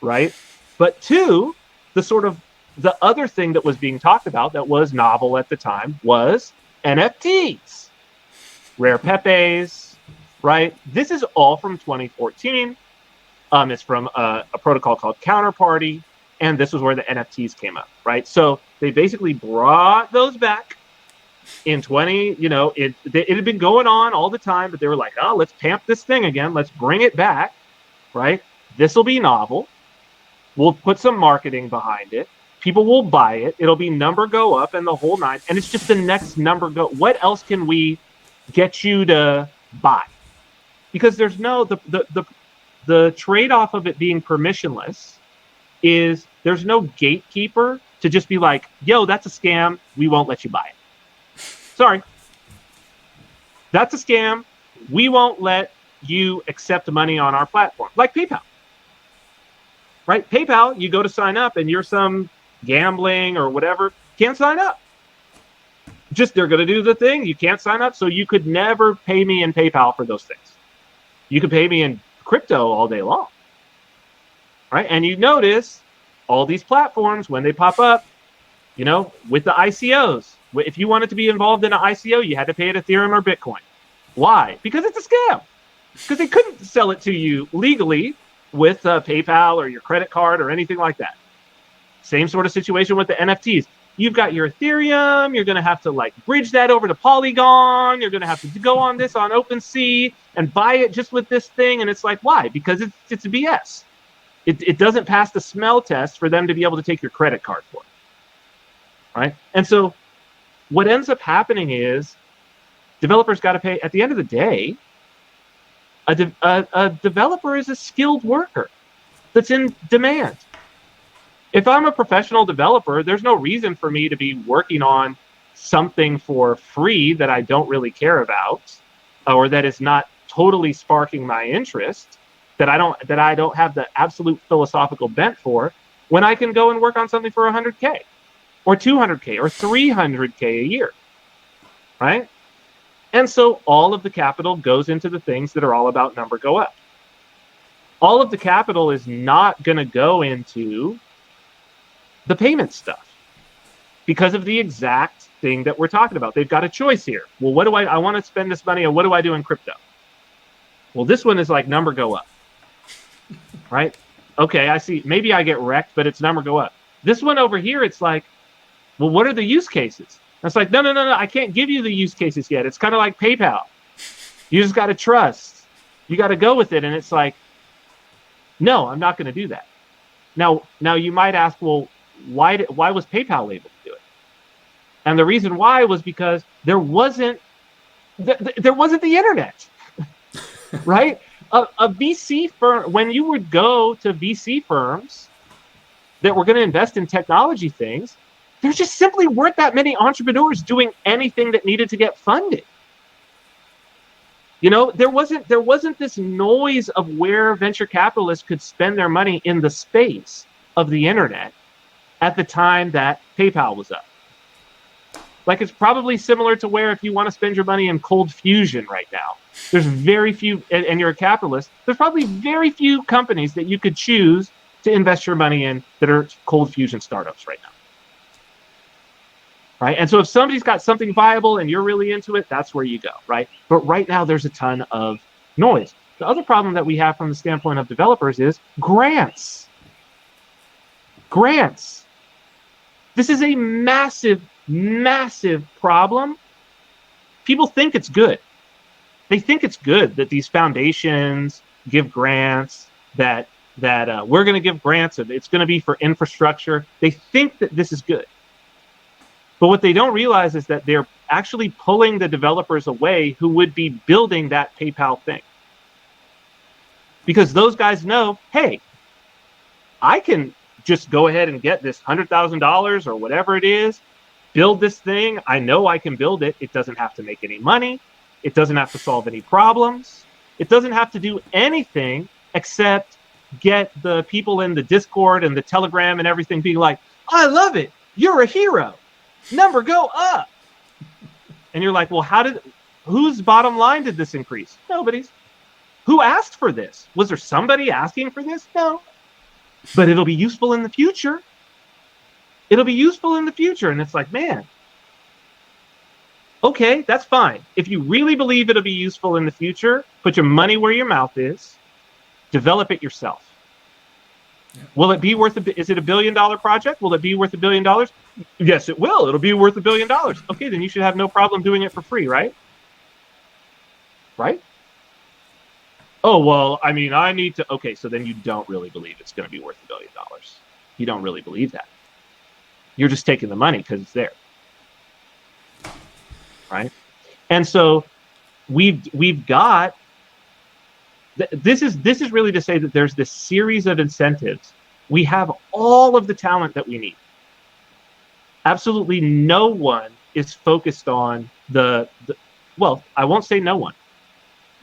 right? But two, the other thing that was being talked about that was novel at the time was NFTs, rare Pepes, right? This is all from 2014. It's from a protocol called Counterparty, and this was where the NFTs came up, right? So they basically brought those back in 20, it had been going on all the time, but they were like, oh, let's pamp this thing again. Let's bring it back, right? This will be novel. We'll put some marketing behind it. People will buy it. It'll be number go up and the whole nine. And it's just the next number go. What else can we get you to buy? Because there's no, the trade-off of it being permissionless is there's no gatekeeper to just be like, yo, that's a scam. We won't let you buy it. Sorry. That's a scam. we won't let you accept money on our platform, like PayPal. Right? PayPal, you go to sign up and you're some gambling or whatever, can't sign up. Just they're going to do the thing. You can't sign up. So you could never pay me in PayPal for those things. You could pay me in crypto all day long. Right? And you notice all these platforms, when they pop up, you know, with the ICOs, if you wanted to be involved in an ICO, you had to pay it Ethereum or Bitcoin. Why? Because it's a scam. Because they couldn't sell it to you legally with PayPal or your credit card or anything like that. Same sort of situation with the NFTs. You've got your Ethereum. You're going to have to like bridge that over to Polygon. You're going to have to go on this on OpenSea and buy it just with this thing. And it's like, why? Because it's a BS. It doesn't pass the smell test for them to be able to take your credit card for it. Right? And so what ends up happening is developers got to pay. At the end of the day, a developer is a skilled worker that's in demand. If I'm a professional developer, there's no reason for me to be working on something for free that I don't really care about, or that is not totally sparking my interest, that I don't have the absolute philosophical bent for, when I can go and work on something for 100K or 200K or 300K a year, right? And so all of the capital goes into the things that are all about number go up. All of the capital is not going to go into the payment stuff because of the exact thing that we're talking about. They've got a choice here. Well, what do I want to spend this money on? What do I do in crypto? Well, this one is like number go up, right? Okay, I see. Maybe I get wrecked, but it's number go up. This one over here, it's like, well, what are the use cases? And it's like, no, I can't give you the use cases yet. It's kind of like PayPal. You just got to trust. You got to go with it. And it's like, no, I'm not going to do that. Now you might ask, well, why was PayPal able to do it? And the reason why was because there wasn't the internet, right? A VC firm, when you would go to VC firms that were going to invest in technology things, there just simply weren't that many entrepreneurs doing anything that needed to get funded. You know, there wasn't this noise of where venture capitalists could spend their money in the space of the internet at the time that PayPal was up. Like, it's probably similar to where if you want to spend your money in cold fusion right now, there's very few, and you're a capitalist, there's probably very few companies that you could choose to invest your money in that are cold fusion startups right now. Right? And so if somebody's got something viable and you're really into it, that's where you go, right? But right now there's a ton of noise. The other problem that we have from the standpoint of developers is grants. Grants. This is a massive, massive problem. People think it's good. They think it's good that these foundations give grants, that we're going to give grants, and it's going to be for infrastructure. They think that this is good. But what they don't realize is that they're actually pulling the developers away who would be building that PayPal thing. Because those guys know, hey, I can just go ahead and get this $100,000 or whatever it is, build this thing. I know I can build it. It doesn't have to make any money. It doesn't have to solve any problems. It doesn't have to do anything except get the people in the Discord and the Telegram and everything being like, I love it. You're a hero. Number go up. And you're like, well, whose bottom line did this increase? Nobody's. Who asked for this? Was there somebody asking for this? No. But it'll be useful in the future. It'll be useful in the future. And it's like, man, okay, that's fine. If you really believe it'll be useful in the future, put your money where your mouth is, develop it yourself. Yeah. Will it be worth is it $1 billion project? Will it be worth $1 billion? Yes, it will. It'll be worth $1 billion. Okay, then you should have no problem doing it for free, right? Right? Oh, well, I mean, I need to. Okay, so then you don't really believe it's going to be worth $1 billion. You don't really believe that. You're just taking the money because it's there. Right? And so we've got. This is really to say that there's this series of incentives. We have all of the talent that we need. Absolutely no one is focused on well, I won't say no one.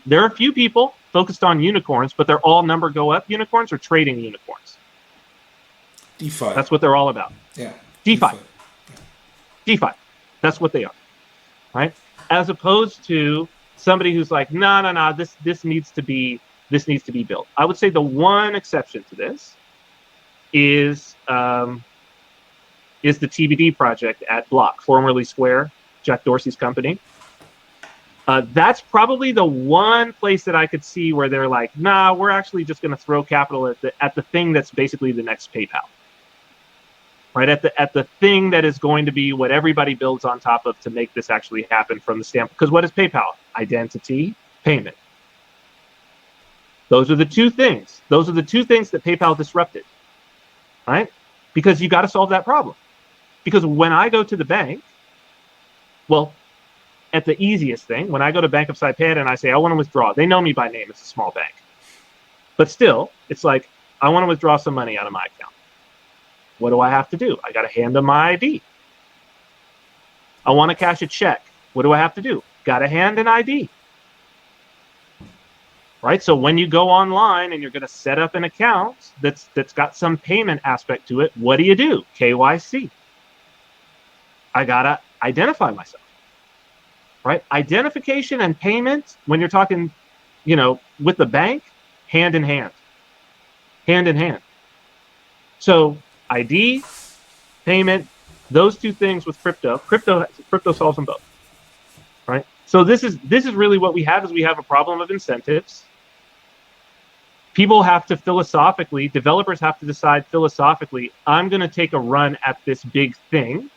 There are a few people focused on unicorns, but they're all number go up unicorns or trading unicorns. DeFi. That's what they're all about. Yeah. DeFi. DeFi. That's what they are, right? As opposed to somebody who's like, no, this needs to be built. I would say the one exception to this is the TBD project at Block, formerly Square, Jack Dorsey's company. That's probably the one place that I could see where they're like, nah, we're actually just going to throw capital at the thing that's basically the next PayPal, right? At the thing that is going to be what everybody builds on top of to make this actually happen from the standpoint. Because what is PayPal? Identity, payment. Those are the two things. Those are the two things that PayPal disrupted, right? Because you got to solve that problem. Because when I go to the bank, well, at the easiest thing, when I go to Bank of Saipan and I say, I want to withdraw, they know me by name. It's a small bank. But still, it's like, I want to withdraw some money out of my account. What do I have to do? I got to hand them my ID. I want to cash a check. What do I have to do? Got to hand an ID. Right? So when you go online and you're going to set up an account that's got some payment aspect to it, what do? KYC. I got to identify myself. Right? Identification and payment, when you're talking, with the bank, hand in hand. Hand in hand. So ID, payment, those two things with crypto solves them both. Right? So this is really what we have, is we have a problem of incentives. People have to developers have to decide philosophically, I'm going to take a run at this big thing.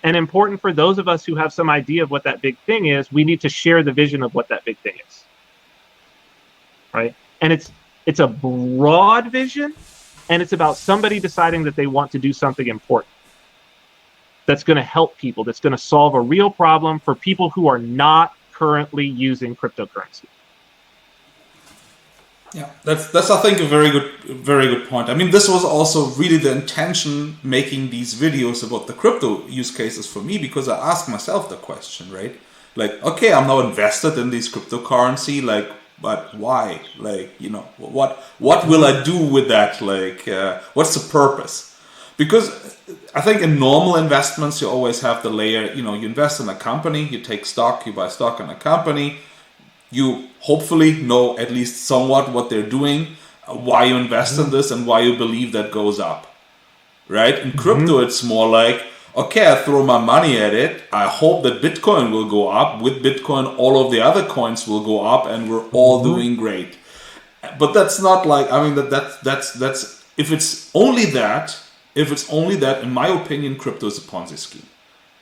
And important for those of us who have some idea of what that big thing is, we need to share the vision of what that big thing is. Right? And it's a broad vision, and it's about somebody deciding that they want to do something important that's going to help people, that's going to solve a real problem for people who are not currently using cryptocurrency. Yeah, that's I think a very good point. I mean, this was also really the intention making these videos about the crypto use cases for me, because I asked myself the question, right? Like, okay, I'm now invested in these cryptocurrency, like, but why? Like, what will I do with that? Like, what's the purpose? Because I think in normal investments, you always have the layer, you invest in a company, you take stock, you buy stock in a company. You hopefully know at least somewhat what they're doing, why you invest in this, and why you believe that goes up, right? In crypto, it's more like, okay, I throw my money at it. I hope that Bitcoin will go up. With Bitcoin, all of the other coins will go up, and we're all doing great. But that's not like, I mean, that's if it's only that, in my opinion, crypto is a Ponzi scheme.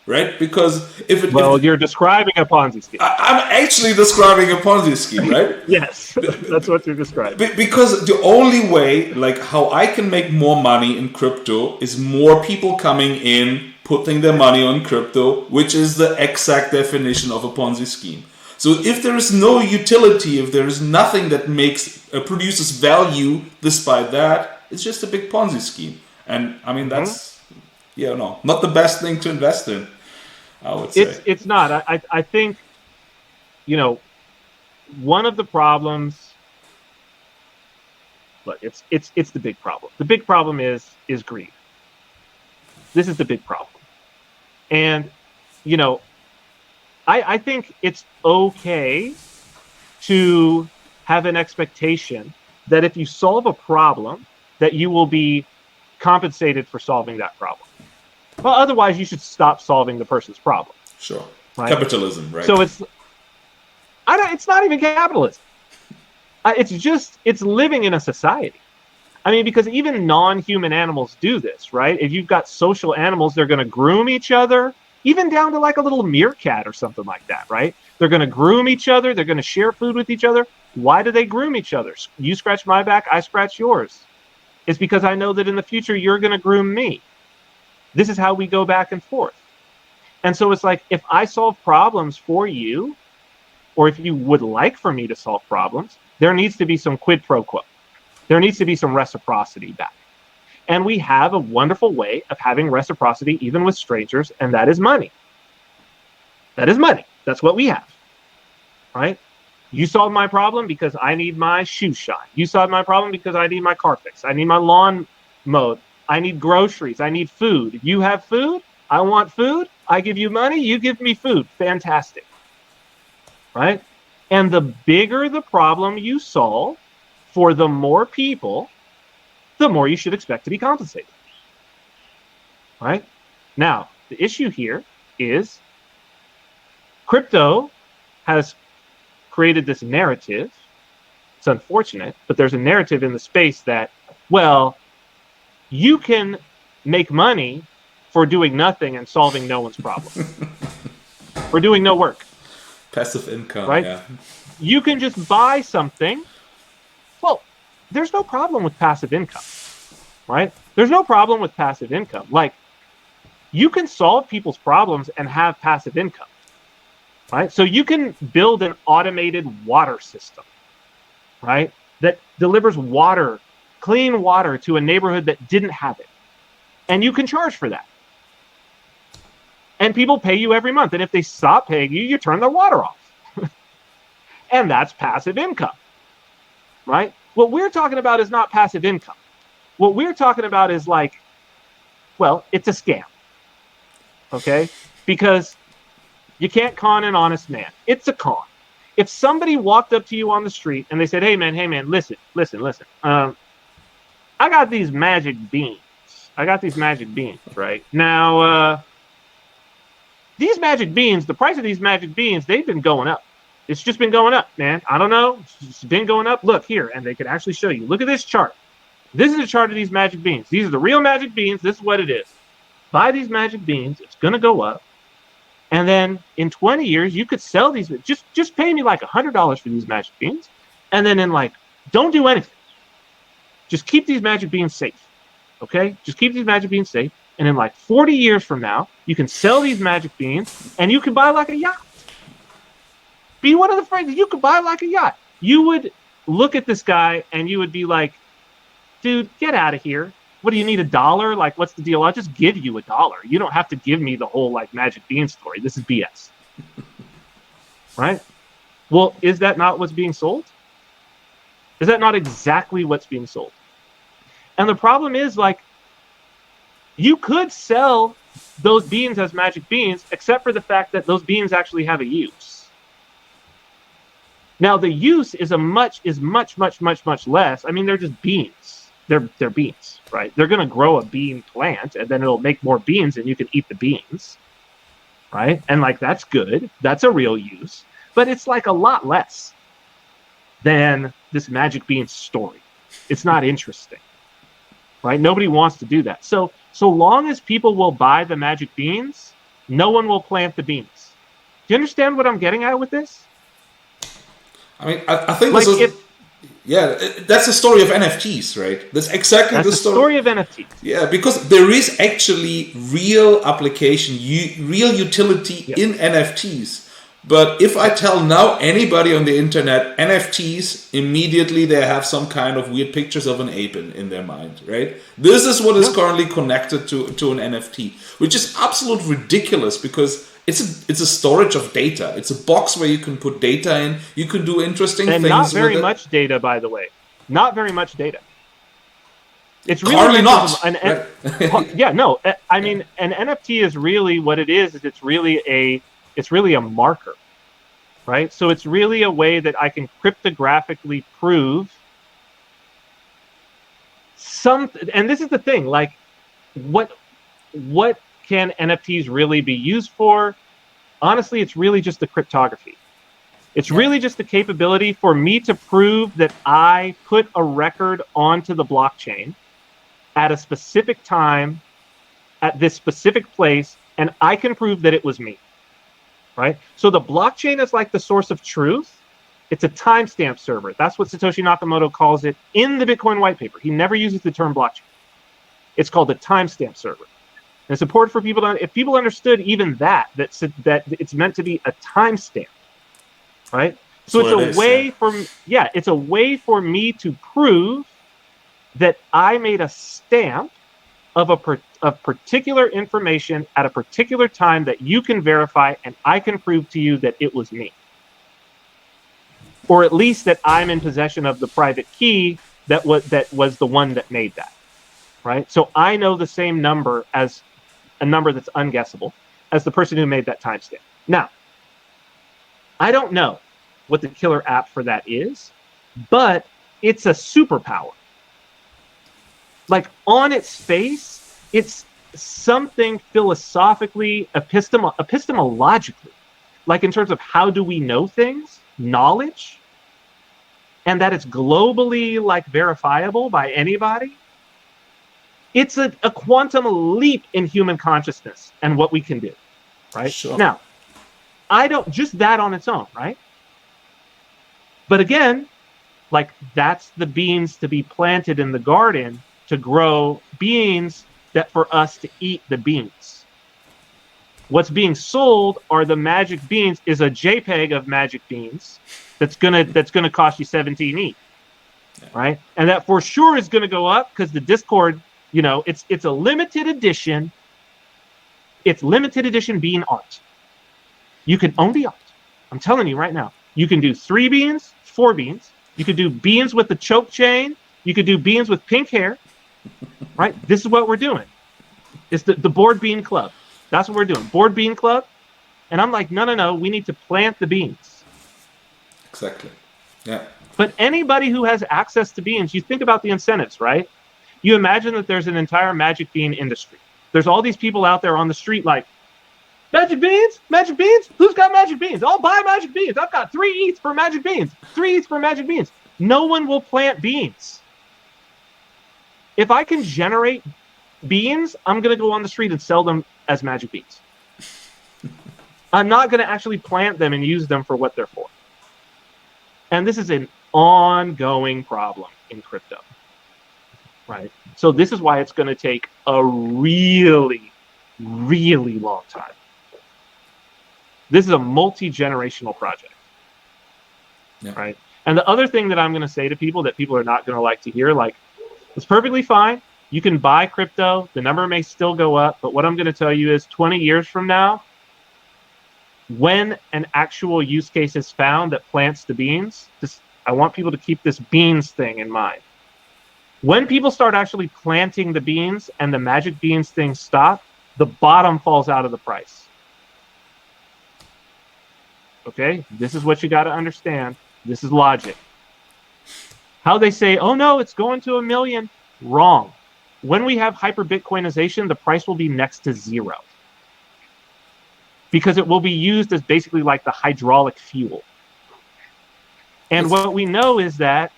Right? Because you're describing a Ponzi scheme. I'm actually describing a Ponzi scheme, right? Yes, that's what you're describing. Because the only way, like, how I can make more money in crypto is more people coming in, putting their money on crypto, which is the exact definition of a Ponzi scheme. So if there is no utility, if there is nothing that produces value despite that, it's just a big Ponzi scheme. And I mean, that's not the best thing to invest in, I would say. It's not. I think, one of the problems. Look, it's the big problem. The big problem is greed. This is the big problem, and I think it's okay to have an expectation that if you solve a problem, that you will be compensated for solving that problem. Well, otherwise, you should stop solving the person's problem. Sure. Right? Capitalism, right? So it's not even capitalism. It's living in a society. I mean, because even non-human animals do this, right? If you've got social animals, they're going to groom each other, even down to like a little meerkat or something like that, right? They're going to groom each other. They're going to share food with each other. Why do they groom each other? You scratch my back, I scratch yours. It's because I know that in the future, you're going to groom me. This is how we go back and forth. And so it's like, if I solve problems for you, or if you would like for me to solve problems, there needs to be some quid pro quo. There needs to be some reciprocity back. And we have a wonderful way of having reciprocity even with strangers, and that is money. That is money. That's what we have, right? You solved my problem because I need my shoes shine. You solved my problem because I need my car fixed. I need my lawn mowed. I need groceries. I need food. You have food. I want food. I give you money. You give me food. Fantastic. Right? And the bigger the problem you solve for the more people, the more you should expect to be compensated. Right? Now, the issue here is crypto has created this narrative. It's unfortunate, but there's a narrative in the space that, well, you can make money for doing nothing and solving no one's problem. For doing no work. Passive income, right? yeah. You can just buy something. Well, there's no problem with passive income, right? There's no problem with passive income. Like, you can solve people's problems and have passive income, right? So you can build an automated water system, right? That delivers water, clean water to a neighborhood that didn't have it. And you can charge for that. And people pay you every month. And if they stop paying you, you turn their water off. And that's passive income, right? What we're talking about is not passive income. What we're talking about is like, well, it's a scam, okay? Because you can't con an honest man. It's a con. If somebody walked up to you on the street and they said, hey man, listen. I got these magic beans. Right? Now, these magic beans, the price of these magic beans, they've been going up. It's just been going up, man. I don't know. It's been going up. Look here. And they could actually show you. Look at this chart. This is a chart of these magic beans. These are the real magic beans. This is what it is. Buy these magic beans. It's going to go up. And then in 20 years, you could sell these. Just pay me like $100 for these magic beans. And then don't do anything. Just keep these magic beans safe. Okay? Just keep these magic beans safe. And in like 40 years from now, you can sell these magic beans and you can buy like a yacht. Be one of the friends. You could buy like a yacht. You would look at this guy and you would be like, dude, get out of here. What do you need, $1? Like, what's the deal? I'll just give you $1. You don't have to give me the whole like magic bean story. This is BS. Right? Well, is that not what's being sold? Is that not exactly what's being sold? And the problem is, like, you could sell those beans as magic beans, except for the fact that those beans actually have a use. Now, the use is much less. I mean, they're just beans. They're beans, right? They're going to grow a bean plant, and then it'll make more beans, and you can eat the beans, right? And, like, that's good. That's a real use. But it's, like, a lot less than this magic bean story. It's not interesting, right? Nobody wants to do that. So long as people will buy the magic beans, no one will plant the beans. Do you understand what I'm getting at with this? I mean, I think like this is, that's the story of NFTs, right? That's exactly the story of NFTs. Yeah, because there is actually real application, real utility in NFTs. But if I tell now anybody on the internet NFTs, immediately they have some kind of weird pictures of an ape in their mind, right? This is what is currently connected to an NFT, which is absolute ridiculous because it's a storage of data. It's a box where you can put data in. You can do interesting things with it. And not very much data, by the way. Not very much data. It's really currently not. Yeah, no. I mean, an NFT is really what it is it's really a marker, right? So it's really a way that I can cryptographically prove something. And this is the thing, like, what can NFTs really be used for? Honestly, it's really just the cryptography. It's really just the capability for me to prove that I put a record onto the blockchain at a specific time, at this specific place, and I can prove that it was me, right? So the blockchain is like the source of truth. It's a timestamp server. That's what Satoshi Nakamoto calls it in the Bitcoin white paper. He never uses the term blockchain. It's called a timestamp server. And it's important for people if people understood even that it's meant to be a timestamp, right? So it's a way for me to prove that I made a stamp of particular information at a particular time that you can verify, and I can prove to you that it was me. or at least that I'm in possession of the private key that was the one that made that, right? So I know the same number as a number that's unguessable as the person who made that timestamp. Now, I don't know what the killer app for that is, but it's a superpower. Like on its face, it's something philosophically, epistemologically, like in terms of how do we know things, knowledge, and that it's globally like verifiable by anybody. It's a quantum leap in human consciousness and what we can do, right? Sure. Now, I don't, just that on its own, right? But again, like that's the beans to be planted in the garden to grow beans that for us to eat the beans. What's being sold are the magic beans, is a JPEG of magic beans that's gonna cost you 17 each, right? And that for sure is gonna go up because the Discord, you know, it's a limited edition. It's limited edition bean art. You can own the art. I'm telling you right now. You can do 3 beans, 4 beans. You could do beans with the choke chain. You could do beans with pink hair. Right? This is what we're doing. It's the Board Bean Club. That's what we're doing. Board Bean Club. And I'm like, no. We need to plant the beans. Exactly. Yeah. But anybody who has access to beans, you think about the incentives, right? You imagine that there's an entire magic bean industry. There's all these people out there on the street like, magic beans? Magic beans? Who's got magic beans? I'll buy magic beans. I've got 3 ETH for magic beans. 3 ETH for magic beans. No one will plant beans. If I can generate beans, I'm going to go on the street and sell them as magic beans. I'm not going to actually plant them and use them for what they're for. And this is an ongoing problem in crypto, right? So this is why it's going to take a really, really long time. This is a multi-generational project, right? And the other thing that I'm going to say to people that people are not going to like to hear, like, it's perfectly fine. You can buy crypto. The number may still go up. But what I'm going to tell you is 20 years from now, when an actual use case is found that plants the beans, I want people to keep this beans thing in mind. When people start actually planting the beans and the magic beans thing stop, the bottom falls out of the price. Okay? This is what you got to understand. This is logic. How they say, oh no, it's going to 1 million. Wrong. When we have hyper Bitcoinization, the price will be next to 0. Because it will be used as basically like the hydraulic fuel. And what we know is that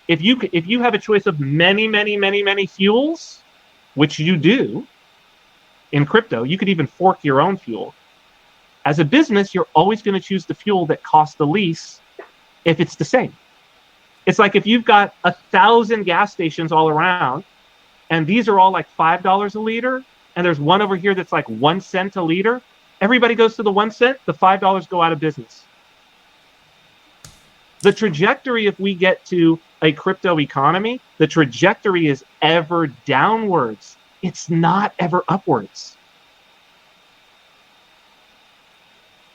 if you have a choice of many fuels, which you do in crypto, you could even fork your own fuel. As a business, you're always going to choose the fuel that costs the least if it's the same. It's like if you've got 1,000 gas stations all around, and these are all like $5 a liter, and there's one over here that's like 1 cent a liter, everybody goes to the 1 cent, the $5 go out of business. The trajectory, if we get to a crypto economy, the trajectory is ever downwards. It's not ever upwards.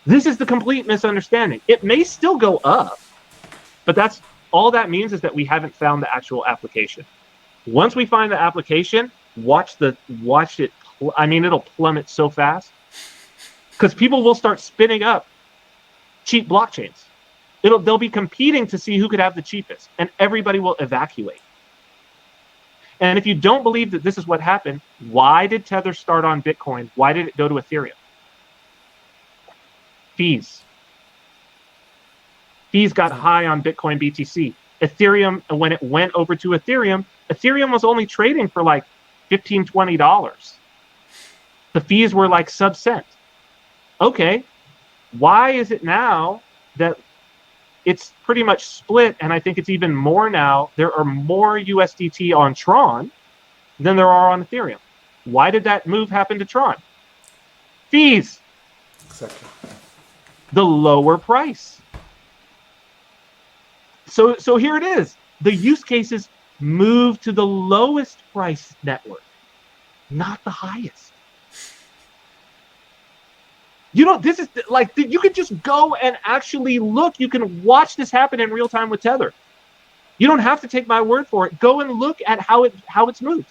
This is the complete misunderstanding. It may still go up, but that's all that means is that we haven't found the actual application. Once we find the application, watch it. I mean, it'll plummet so fast because people will start spinning up cheap blockchains. They'll be competing to see who could have the cheapest, and everybody will evacuate. And if you don't believe that this is what happened, why did Tether start on Bitcoin? Why did it go to Ethereum? Fees. Fees got high on Bitcoin BTC. Ethereum, when it went over to Ethereum, Ethereum was only trading for like $15, $20. The fees were like sub-cent. Okay, why is it now that it's pretty much split, and I think it's even more now, there are more USDT on Tron than there are on Ethereum? Why did that move happen to Tron? Fees. Exactly. The lower price. So here it is. The use cases move to the lowest price network, not the highest. This is like, you could just go and actually look. You can watch this happen in real time with Tether. You don't have to take my word for it. Go and look at how it's moved.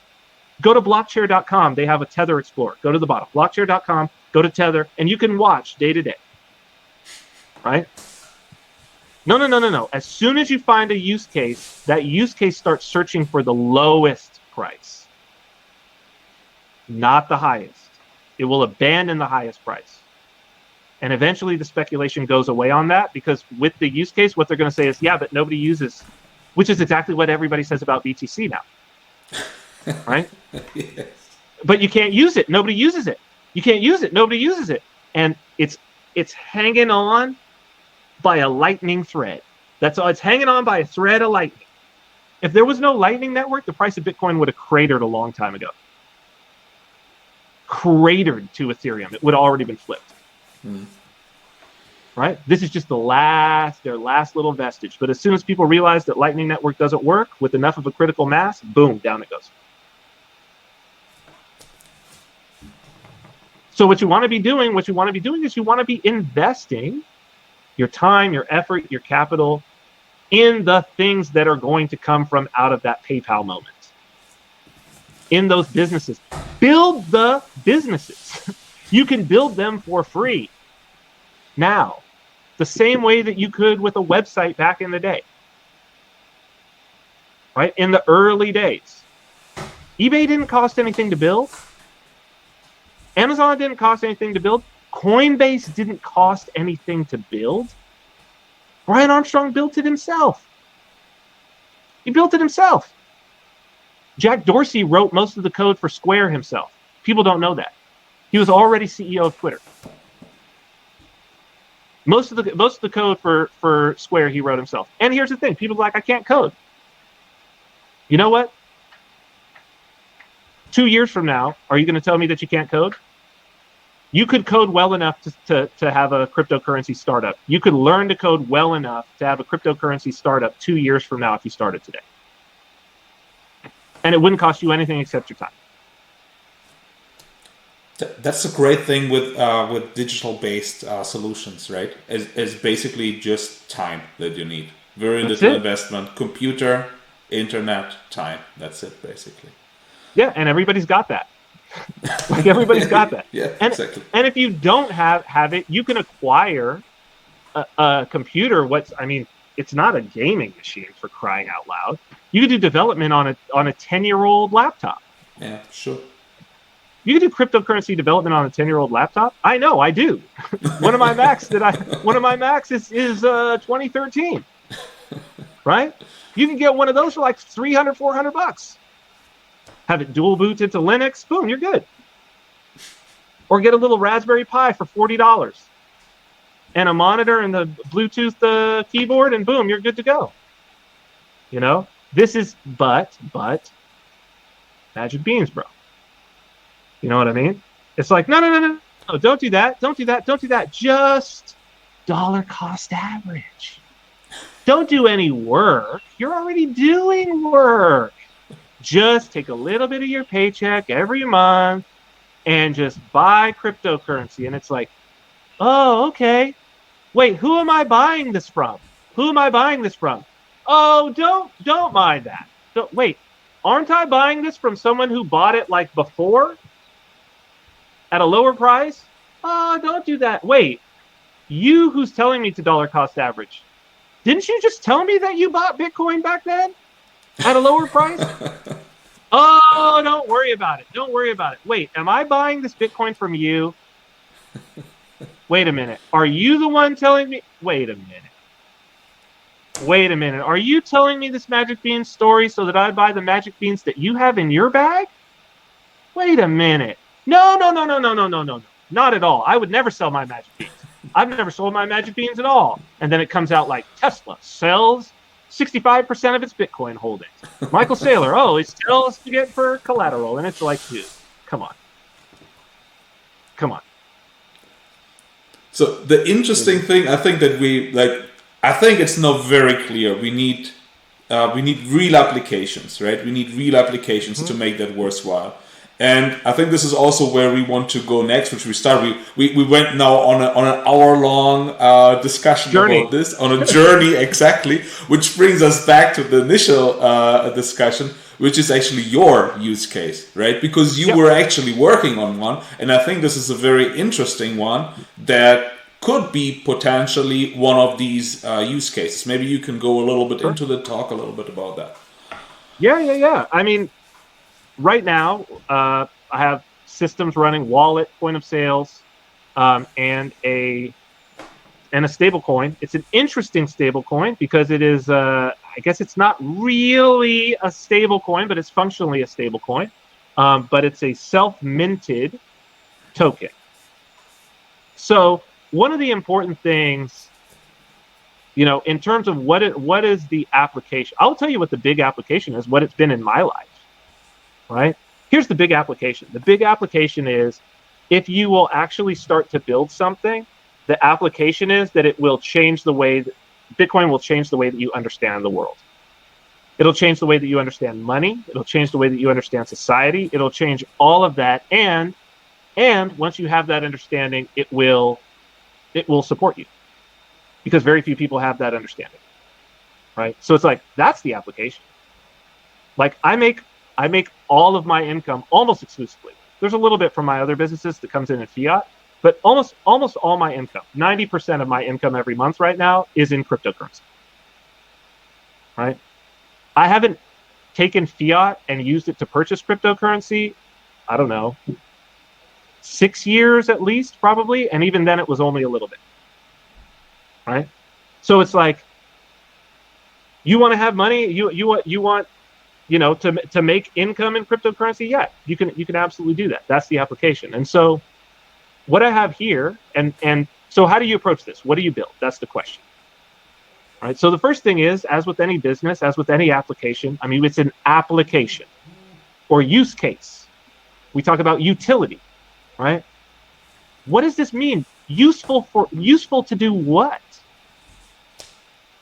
Go to blockchair.com. They have a Tether Explorer. Go to the bottom. Blockchair.com. Go to Tether, and you can watch day to day. Right? No. As soon as you find a use case, that use case starts searching for the lowest price, not the highest. It will abandon the highest price. And eventually the speculation goes away on that, because with the use case, what they're going to say is, yeah, but nobody uses, which is exactly what everybody says about BTC now. Right? Yes. But you can't use it. Nobody uses it. You can't use it. Nobody uses it. And it's hanging on by a lightning thread. That's all. It's hanging on by a thread of lightning. If there was no lightning network, the price of Bitcoin would have cratered a long time ago. Cratered to Ethereum. It would have already been flipped. Right? This is just their last little vestige. But as soon as people realize that Lightning Network doesn't work with enough of a critical mass, boom, down it goes. So what you want to be doing is you want to be investing your time, your effort, your capital in the things that are going to come from out of that PayPal moment. In those businesses. Build the businesses. You can build them for free now, the same way that you could with a website back in the day. Right? In the early days. eBay didn't cost anything to build. Amazon didn't cost anything to build. Coinbase didn't cost anything to build. Brian Armstrong built it himself. He built it himself. Jack Dorsey wrote most of the code for Square himself. People don't know that. He was already CEO of Twitter. Most of the code for Square he wrote himself. And here's the thing: people are like, I can't code. You know what? 2 years from now, are you going to tell me that you can't code? You could code well enough to have a cryptocurrency startup. You could learn to code well enough to have a cryptocurrency startup 2 years from now if you started today. And it wouldn't cost you anything except your time. That's a great thing with digital-based solutions, right? It's basically just time that you need. Very little investment. Computer, internet, time. That's it, basically. Yeah, and everybody's got that. Like, everybody's got that. Yeah, and, exactly. And if you don't have it, you can acquire a computer. It's not a gaming machine, for crying out loud. You can do development on a 10-year-old laptop. Yeah, sure. You can do cryptocurrency development on a 10-year-old laptop. I know, I do. One of my Macs is 2013. Right? You can get one of those for like $300, $400. Have it dual booted to Linux. Boom, you're good. Or get a little Raspberry Pi for $40 and a monitor and the Bluetooth keyboard, and boom, you're good to go. You know, this is but magic beans, bro. You know what I mean? It's like, no, don't do that. Just dollar cost average. Don't do any work. You're already doing work. Just take a little bit of your paycheck every month and just buy cryptocurrency. And it's like, oh, okay. Wait, who am I buying this from? Oh, don't mind that. Wait, aren't I buying this from someone who bought it like before at a lower price? Oh, don't do that. Wait, you who's telling me to dollar cost average, didn't you just tell me that you bought Bitcoin back then at a lower price? Oh, don't worry about it. Wait, am I buying this Bitcoin from you? Wait a minute. Are you the one telling me? Wait a minute. Are you telling me this magic bean story so that I buy the magic beans that you have in your bag? Wait a minute. No. Not at all. I would never sell my magic beans. I've never sold my magic beans at all. And then it comes out like Tesla sells 65% of its Bitcoin holdings. Michael Saylor, he sells to get for collateral. And it's like, dude, come on. So the interesting thing, I think that I think it's not very clear. We need real applications, right? We need real applications to make that worthwhile. And I think this is also where we want to go next, which we start. We went now on an hour-long discussion about this, on a journey, exactly, which brings us back to the initial discussion, which is actually your use case, right? Because you were actually working on one, and I think this is a very interesting one that could be potentially one of these use cases. Maybe you can go a little bit into the talk a little bit about that. Yeah. I mean, right now, I have systems running, wallet, point of sales, and a stable coin. It's an interesting stable coin because it is, I guess it's not really a stable coin, but it's functionally a stable coin. But it's a self-minted token. So one of the important things, in terms of what is the application, I'll tell you what the big application is, what it's been in my life. Right? Here's the big application. The big application is if you will actually start to build something, the application is that it will change the way that Bitcoin will change the way that you understand the world. It'll change the way that you understand money. It'll change the way that you understand society. It'll change all of that. And once you have that understanding, it will support you because very few people have that understanding. Right? So it's like, that's the application. Like I make all of my income almost exclusively. There's a little bit from my other businesses that comes in fiat, but almost all my income, 90% of my income every month right now is in cryptocurrency. Right? I haven't taken fiat and used it to purchase cryptocurrency, I don't know, 6 years at least, probably, and even then it was only a little bit. Right? So it's like, you want to have money, you want to make income in cryptocurrency, yeah, you can absolutely do that. That's the application. And so what I have here, and so how do you approach this? What do you build? That's the question. All right. So the first thing is, as with any business, as with any application, I mean, it's an application or use case. We talk about utility, right? What does this mean? Useful to do what?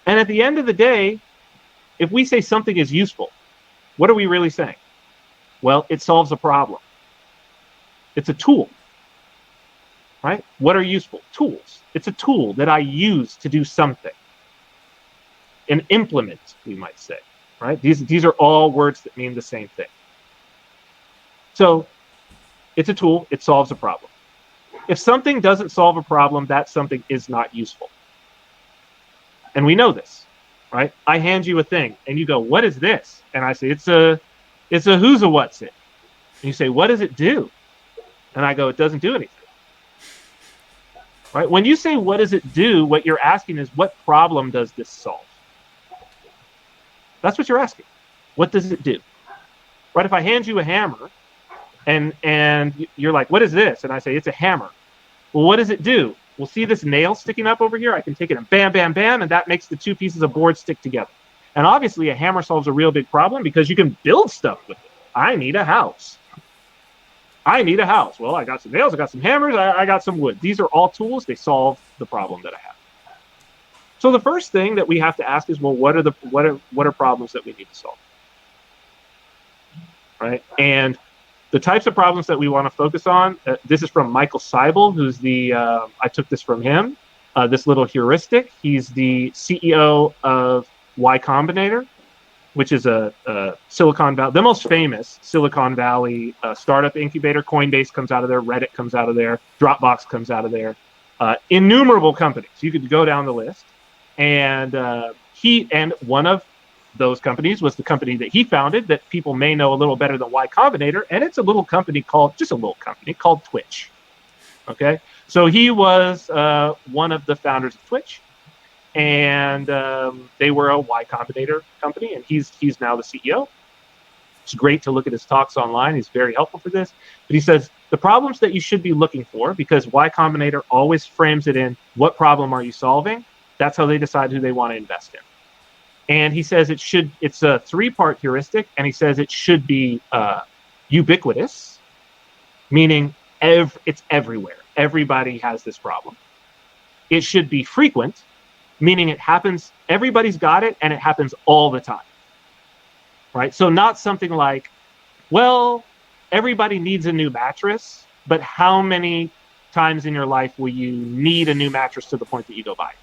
And at the end of the day, if we say something is useful, what are we really saying? Well, it solves a problem. It's a tool, right? What are useful? Tools. It's a tool that I use to do something. An implement, we might say, right? These are all words that mean the same thing. So it's a tool. It solves a problem. If something doesn't solve a problem, that something is not useful. And we know this. Right? I hand you a thing and you go, what is this? And I say, it's a who's a what's it? And you say, what does it do? And I go, it doesn't do anything. Right? When you say, what does it do? What you're asking is, what problem does this solve? That's what you're asking. What does it do? Right? If I hand you a hammer and you're like, what is this? And I say, it's a hammer. Well, what does it do? Well, see this nail sticking up over here? I can take it and bam, bam, bam, and that makes the two pieces of board stick together. And obviously, a hammer solves a real big problem because you can build stuff with it. I need a house. Well, I got some nails, I got some hammers, I got some wood. These are all tools. They solve the problem that I have. So the first thing that we have to ask is, well, what are problems that we need to solve? Right? And the types of problems that we want to focus on, this is from Michael Seibel, who's I took this from him, this little heuristic. He's the CEO of Y Combinator, which is a Silicon Valley, the most famous Silicon Valley startup incubator. Coinbase comes out of there, Reddit comes out of there, Dropbox comes out of there, innumerable companies. You could go down the list. And one of those companies was the company that he founded that people may know a little better than Y Combinator, and it's a little company called Twitch. Okay, so he was one of the founders of Twitch, and they were a Y Combinator company, and he's now the CEO. It's great to look at his talks online. He's very helpful for this. But he says the problems that you should be looking for, because Y Combinator always frames it in what problem are you solving? That's how they decide who they want to invest in. And he says it's a 3-part heuristic, and he says it should be ubiquitous, meaning it's everywhere. Everybody has this problem. It should be frequent, meaning it happens, everybody's got it, and it happens all the time. Right? So not something like, well, everybody needs a new mattress, but how many times in your life will you need a new mattress to the point that you go buy it?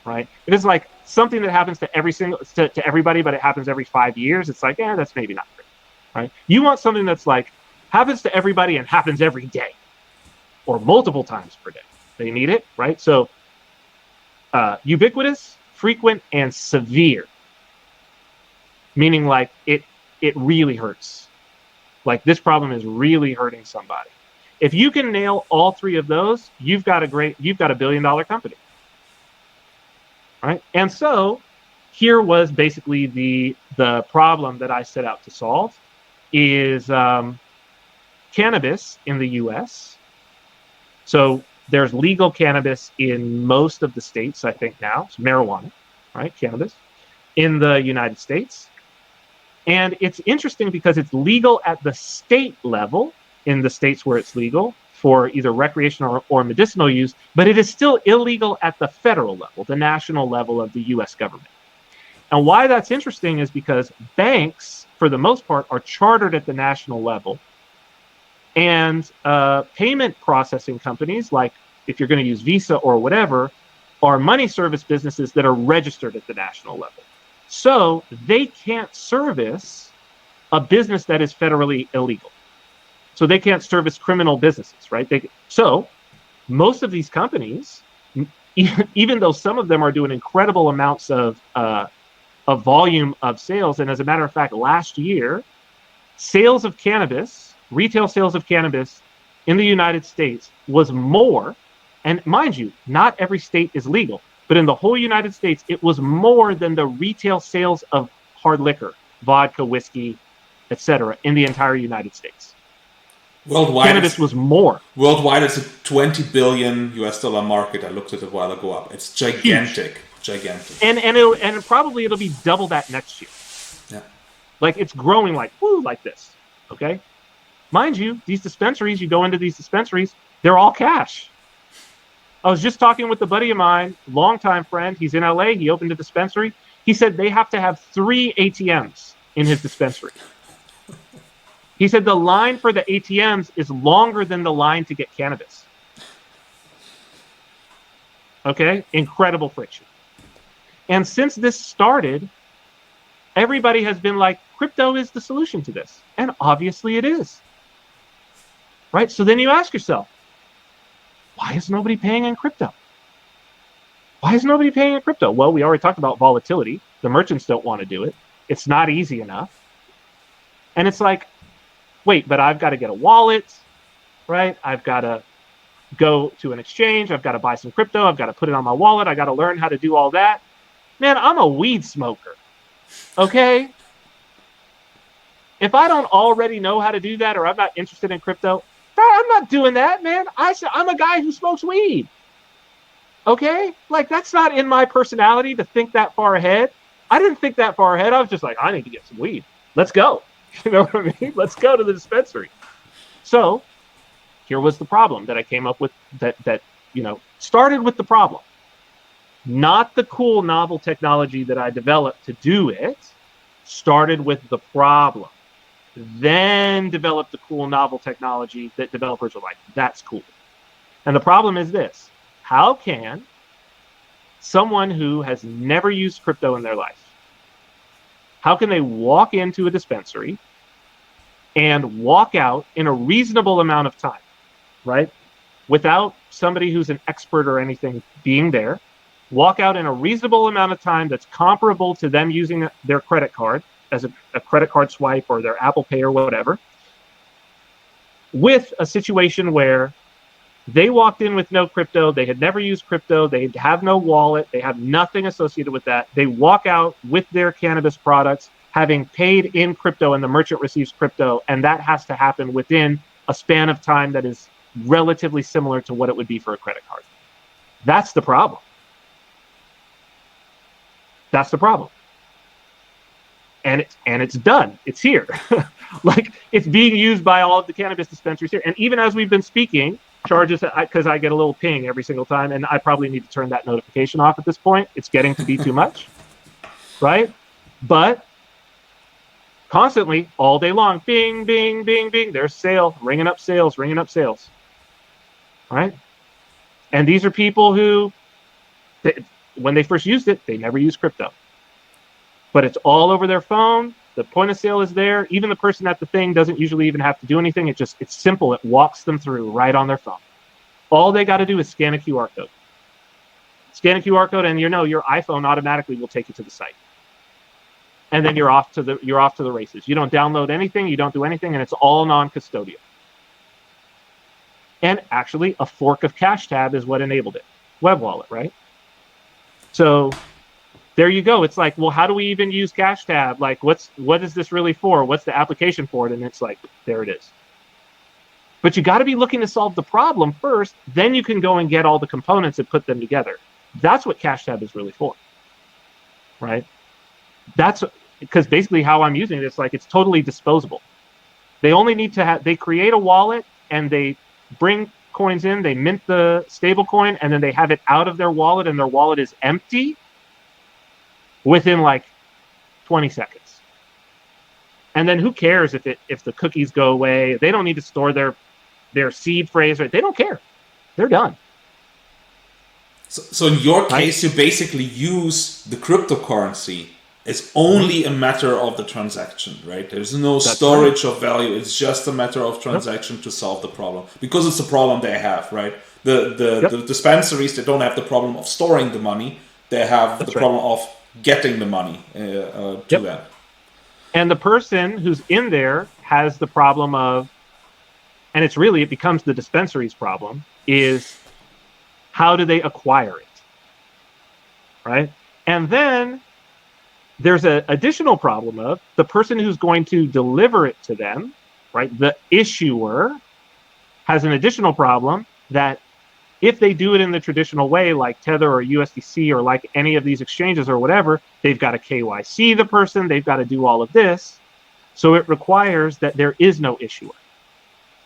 Right? It is like something that happens to everybody, but it happens every 5 years. It's like, that's maybe not great, right? You want something that's like happens to everybody and happens every day or multiple times per day. They need it, right? So ubiquitous, frequent, and severe, meaning like it really hurts. Like this problem is really hurting somebody. If you can nail all three of those, you've got a $1 billion company. Right? And so here was basically the problem that I set out to solve is cannabis in the US. So there's legal cannabis in most of the states, I think now. It's marijuana, right? Cannabis in the United States. And it's interesting because it's legal at the state level in the states where it's legal for either recreational or medicinal use, but it is still illegal at the federal level, the national level of the US government. And why that's interesting is because banks, for the most part, are chartered at the national level. And payment processing companies, like if you're going to use Visa or whatever, are money service businesses that are registered at the national level. So they can't service a business that is federally illegal. So they can't service criminal businesses, right? So most of these companies, even though some of them are doing incredible amounts of volume of sales, and as a matter of fact, last year, sales of cannabis, retail sales of cannabis in the United States was more, and mind you, not every state is legal, but in the whole United States, it was more than the retail sales of hard liquor, vodka, whiskey, etc., in the entire United States. Worldwide, cannabis was more. Worldwide, it's a $20 billion market. I looked at it a while ago. Up, it's gigantic, gigantic. And probably it'll be double that next year. Yeah, like it's growing like this. Okay, mind you, these dispensaries. You go into these dispensaries, they're all cash. I was just talking with a buddy of mine, longtime friend. He's in LA. He opened a dispensary. He said they have to have 3 ATMs in his dispensary. He said the line for the ATMs is longer than the line to get cannabis. Okay? Incredible friction. And since this started, everybody has been like, crypto is the solution to this. And obviously it is. Right? So then you ask yourself, why is nobody paying in crypto? Why is nobody paying in crypto? Well, we already talked about volatility. The merchants don't want to do it. It's not easy enough. And it's like, wait, but I've got to get a wallet, right? I've got to go to an exchange. I've got to buy some crypto. I've got to put it on my wallet. I got to learn how to do all that. Man, I'm a weed smoker, okay? If I don't already know how to do that or I'm not interested in crypto, I'm not doing that, man. I'm a guy who smokes weed, okay? Like, that's not in my personality to think that far ahead. I didn't think that far ahead. I was just like, I need to get some weed. Let's go. You know what I mean? Let's go to the dispensary. So here was the problem that I came up with that started with the problem. Not the cool novel technology that I developed to do it, started with the problem. Then developed the cool novel technology that developers are like, that's cool. And the problem is this. How can someone who has never used crypto in their life, how can they walk into a dispensary and walk out in a reasonable amount of time, right? Without somebody who's an expert or anything being there, walk out in a reasonable amount of time that's comparable to them using their credit card as a credit card swipe or their Apple Pay or whatever, with a situation where they walked in with no crypto, they had never used crypto, they have no wallet, they have nothing associated with that. They walk out with their cannabis products, having paid in crypto, and the merchant receives crypto, and that has to happen within a span of time that is relatively similar to what it would be for a credit card. That's the problem. That's the problem. And it's done. It's here. Like, it's being used by all of the cannabis dispensaries here. And even as we've been speaking, charges, because I get a little ping every single time, and I probably need to turn that notification off at this point. It's getting to be too much, right? But constantly, all day long, bing, bing, bing, bing. There's sale, ringing up sales, right? And these are people who, when they first used it, they never used crypto. But it's all over their phone. The point of sale is there. Even the person at the thing doesn't usually even have to do anything. It's simple. It walks them through right on their phone. All they got to do is scan a QR code. Scan a QR code, and your iPhone automatically will take you to the site. And then you're off to the races. You don't download anything, you don't do anything, and it's all non-custodial. And actually, a fork of CashTab is what enabled it. Web wallet, right? So there you go. It's like, well, how do we even use CashTab? Like, what is this really for? What's the application for it? And it's like, there it is. But you got to be looking to solve the problem first. Then you can go and get all the components and put them together. That's what CashTab is really for, right? That's because basically how I'm using it, it's like it's totally disposable. They only need to they create a wallet and they bring coins in, they mint the stable coin, and then they have it out of their wallet, and their wallet is empty within like 20 seconds. And then who cares if the cookies go away? They don't need to store their seed phrase, right? They don't care. They're done. So in your case, you basically use the cryptocurrency. It's only a matter of the transaction, right? There's no storage of value. It's just a matter of transaction to solve the problem. Because it's a problem they have, right? The dispensaries, they don't have the problem of storing the money. They have the problem of getting the money to them. And the person who's in there has the problem of, and it becomes the dispensary's problem, is how do they acquire it, right? And then there's an additional problem of the person who's going to deliver it to them, right? The issuer has an additional problem that if they do it in the traditional way, like Tether or USDC or like any of these exchanges or whatever, they've got to KYC the person, they've got to do all of this. So it requires that there is no issuer.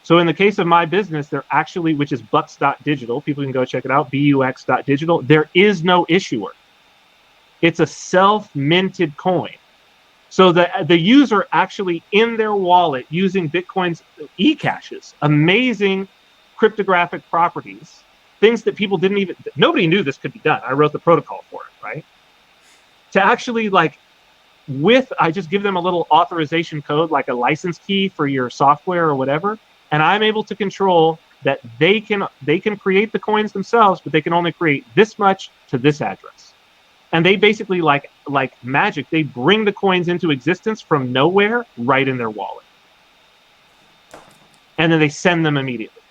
So in the case of my business, there actually, which is bucks.digital, people can go check it out, bux.digital, there is no issuer. It's a self-minted coin. So the user actually in their wallet using Bitcoin's Ecashes, amazing cryptographic properties, things that people nobody knew this could be done. I wrote the protocol for it, right? To actually I just give them a little authorization code, like a license key for your software or whatever, and I'm able to control that they can create the coins themselves, but they can only create this much to this address. And they basically, like magic, they bring the coins into existence from nowhere right in their wallet. And then they send them immediately.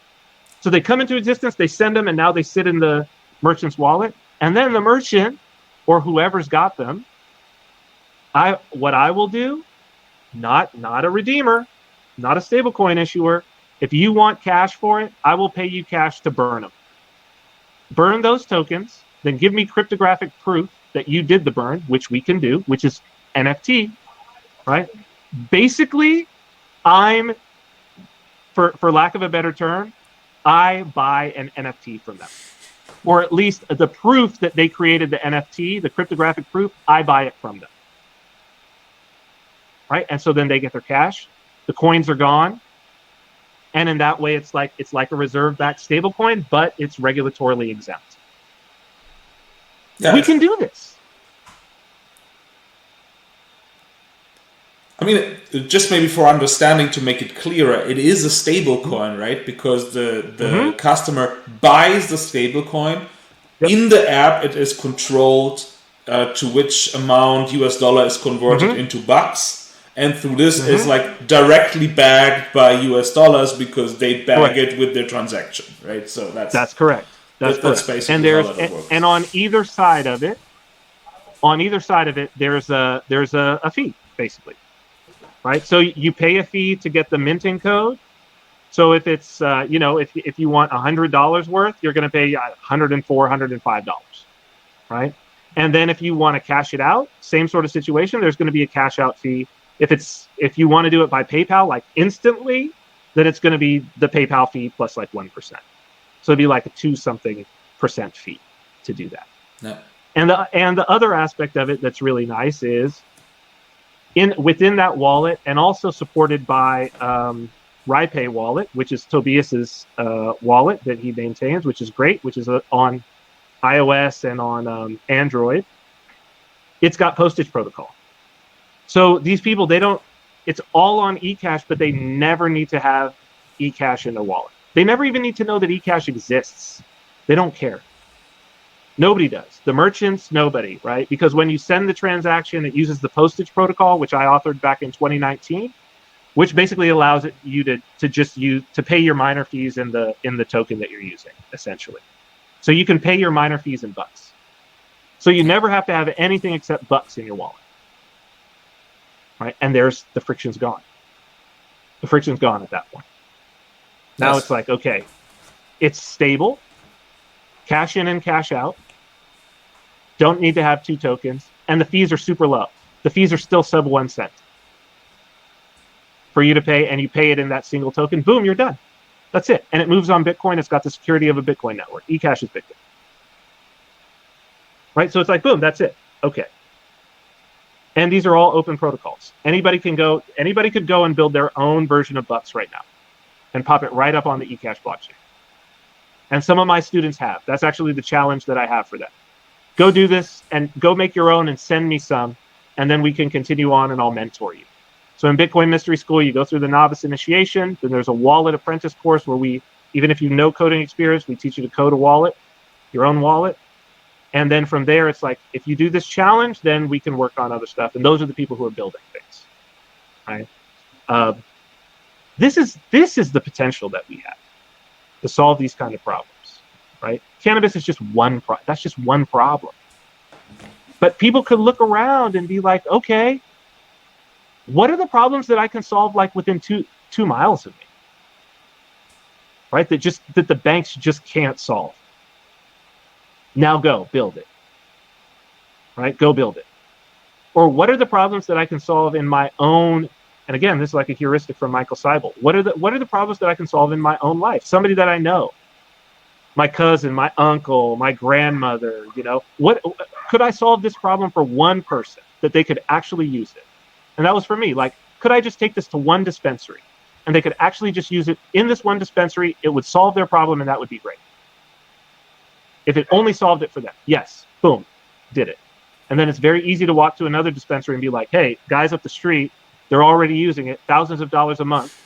So they come into existence, they send them, and now they sit in the merchant's wallet. And then the merchant, or whoever's got them, what I will do, not a redeemer, not a stablecoin issuer. If you want cash for it, I will pay you cash to burn them. Burn those tokens, then give me cryptographic proof that you did the burn, which we can do, which is NFT, right? Basically, I'm, for lack of a better term, I buy an NFT from them. Or at least the proof that they created the NFT, the cryptographic proof, I buy it from them. Right? And so then they get their cash, the coins are gone, and in that way it's like a reserve-backed stablecoin, but it's regulatorily exempt. We can do this. I mean, just maybe for understanding, to make it clearer, it is a stable coin, right? Because the customer buys the stable coin. Yep. In the app, it is controlled to which amount US dollar is converted into bucks. And through this is directly backed by US dollars because they bag it with their transaction, right? So that's correct. That's basically and how it works. And on either side of it, there's a fee, basically. Right, so you pay a fee to get the minting code. So if it's if you want $100 worth, you're going to pay $104, $105, right? And then if you want to cash it out, same sort of situation. There's going to be a cash out fee. If you want to do it by PayPal, like instantly, then it's going to be the PayPal fee plus like 1%. So it'd be like a 2-something% fee to do that. Yeah. And the other aspect of it that's really nice is within that wallet, and also supported by RaiPay wallet, which is Tobias's wallet that he maintains, which is great, which is on iOS and on Android. It's got postage protocol. So these people, it's all on Ecash, but they never need to have Ecash in their wallet. They never even need to know that Ecash exists. They don't care. Nobody does. The merchants, nobody, right? Because when you send the transaction, it uses the postage protocol, which I authored back in 2019, which basically allows you to pay your miner fees in the token that you're using, essentially. So you can pay your miner fees in bucks. So you never have to have anything except bucks in your wallet, right? And there's the friction's gone. The friction's gone at that point. Now it's like, okay, it's stable, cash in and cash out, don't need to have 2 tokens, and the fees are super low. The fees are still sub 1 cent for you to pay, and you pay it in that single token. Boom, you're done. That's it. And it moves on Bitcoin. It's got the security of a Bitcoin network. Ecash is Bitcoin. Right? So it's like, boom, that's it. Okay. And these are all open protocols. Anybody could go and build their own version of Bucks right now and pop it right up on the Ecash blockchain. And some of my students have. That's actually the challenge that I have for them. Go do this and go make your own and send me some, and then we can continue on and I'll mentor you. So in Bitcoin Mystery School, you go through the novice initiation. Then there's a wallet apprentice course where even if you know coding experience, we teach you to code a wallet, your own wallet. And then from there, it's like, if you do this challenge, then we can work on other stuff. And those are the people who are building things, right? This is the potential that we have to solve these kind of problems, right? Cannabis is just that's just one problem. But people could look around and be like, okay, what are the problems that I can solve like within two miles of me, right? That the banks just can't solve. Now go build it, right? Go build it. Or what are the problems that I can solve in my own? And again, this is like a heuristic from Michael Seibel. What are the problems that I can solve in my own life? Somebody that I know, my cousin, my uncle, my grandmother, what could I solve this problem for one person that they could actually use it? And that was for me. Like, could I just take this to one dispensary and they could actually just use it in this one dispensary? It would solve their problem and that would be great. If it only solved it for them. Yes. Boom. Did it. And then it's very easy to walk to another dispensary and be like, hey, guys up the street, they're already using it, thousands of dollars a month.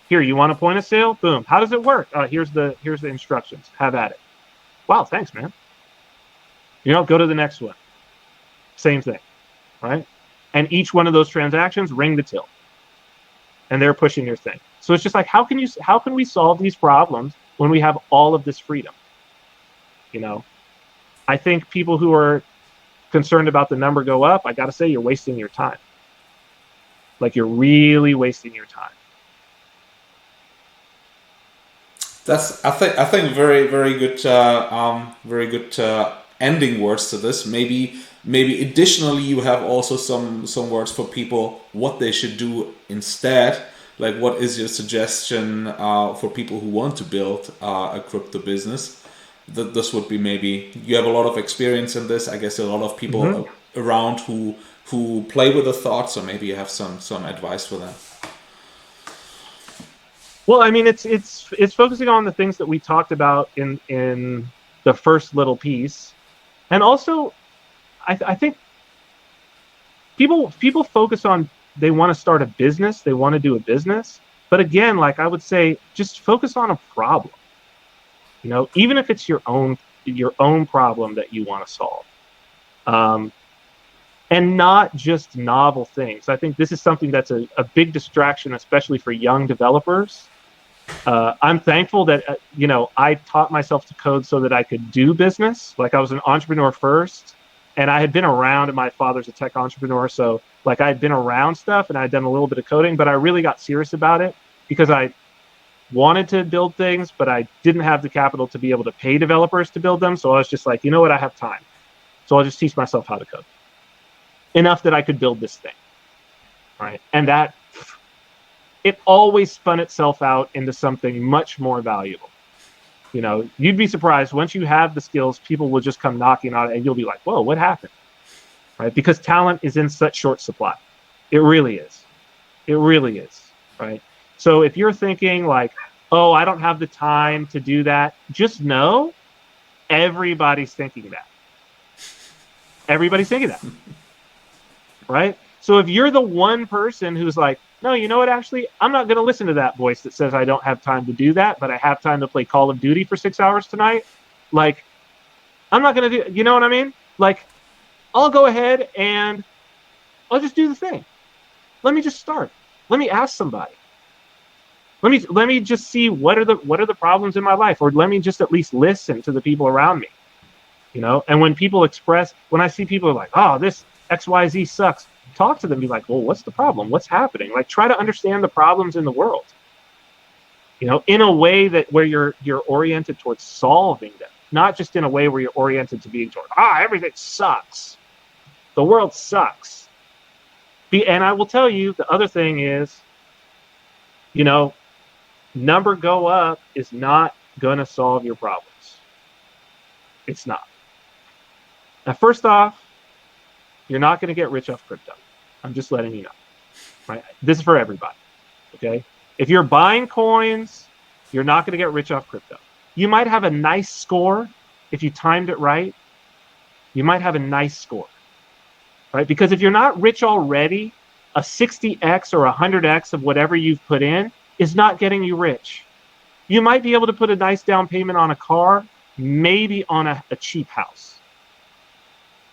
Here, you want a point of sale? Boom. How does it work? Here's the instructions. Have at it. Wow, thanks, man. Go to the next one. Same thing, right? And each one of those transactions ring the till, and they're pushing your thing. So it's just like, how can we solve these problems when we have all of this freedom? I think people who are concerned about the number go up, I got to say, you're wasting your time. Like, you're really wasting your time. That's I think very very good ending words to this. Maybe additionally you have also some words for people what they should do instead. Like, what is your suggestion for people who want to build a crypto business? This would be, maybe you have a lot of experience in this. I guess there are a lot of people around who play with the thought, so maybe you have some advice for them. Well, I mean, it's focusing on the things that we talked about in the first little piece, and also, I think people focus on, they want to start a business, they want to do a business, but again, like I would say, just focus on a problem. Even if it's your own problem that you want to solve, and not just novel things. I think this is something that's a big distraction, especially for young developers. I'm thankful that, I taught myself to code so that I could do business. Like, I was an entrepreneur first, and I had been around, and my father's a tech entrepreneur. So like, I had been around stuff and I'd done a little bit of coding, but I really got serious about it because I wanted to build things, but I didn't have the capital to be able to pay developers to build them. So I was just like, you know what? I have time. So I'll just teach myself how to code enough that I could build this thing. Right. And that, it always spun itself out into something much more valuable. You'd be surprised once you have the skills, people will just come knocking on it and you'll be like, whoa, what happened? right? Because talent is in such short supply. It really is. It really is, right? So if you're thinking like, oh, I don't have the time to do that, just know everybody's thinking that. Everybody's thinking that, right? So if you're the one person who's like, no, you know what, actually, I'm not going to listen to that voice that says I don't have time to do that, but I have time to play Call of Duty for 6 hours tonight. Like, I'm not going to do, you know what I mean? Like, I'll go ahead and I'll just do the thing. Let me just start. Let me ask somebody. Let me just see what are the problems in my life, or let me just at least listen to the people around me. You know, and when I see people are like, oh, this XYZ sucks, talk to them, be like, well, what's the problem? What's happening? Like, try to understand the problems in the world, you know, in a way where you're oriented towards solving them, not just in a way where you're oriented to being towards, everything sucks. The world sucks. And I will tell you, the other thing is, you know, number go up is not going to solve your problems. It's not. Now, first off, you're not going to get rich off crypto. I'm just letting you know. Right? This is for everybody. Okay? If you're buying coins, you're not going to get rich off crypto. You might have a nice score if you timed it right. You might have a nice score. Right? Because if you're not rich already, a 60x or 100x of whatever you've put in is not getting you rich. You might be able to put a nice down payment on a car, maybe on a cheap house.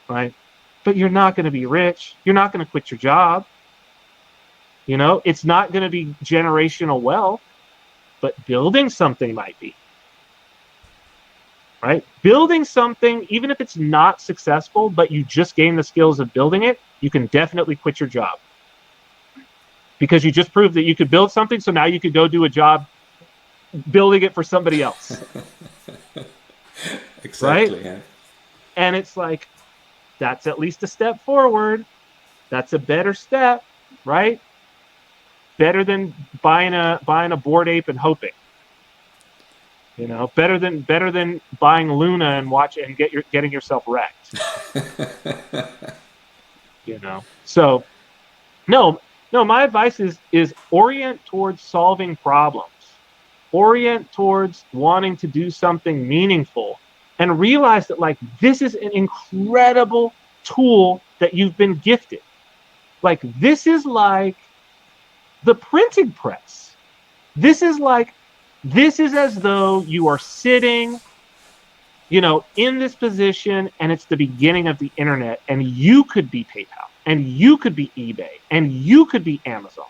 Right? But you're not going to be rich. You're not going to quit your job. You know, it's not going to be generational wealth, but building something might be. Right? Building something, even if it's not successful, but you just gain the skills of building it, you can definitely quit your job. Because you just proved that you could build something, so now you could go do a job building it for somebody else. Exactly. Right? Yeah. And it's like, that's at least a step forward. That's a better step, right? Better than buying a Bored Ape and hoping. You know, better than buying Luna and getting yourself wrecked. You know. So no, my advice is orient towards solving problems. Orient towards wanting to do something meaningful. And realize that, like, this is an incredible tool that you've been gifted. Like, this is like the printing press. This is as though you are sitting, you know, in this position, and it's the beginning of the internet, and you could be PayPal, and you could be eBay, and you could be Amazon.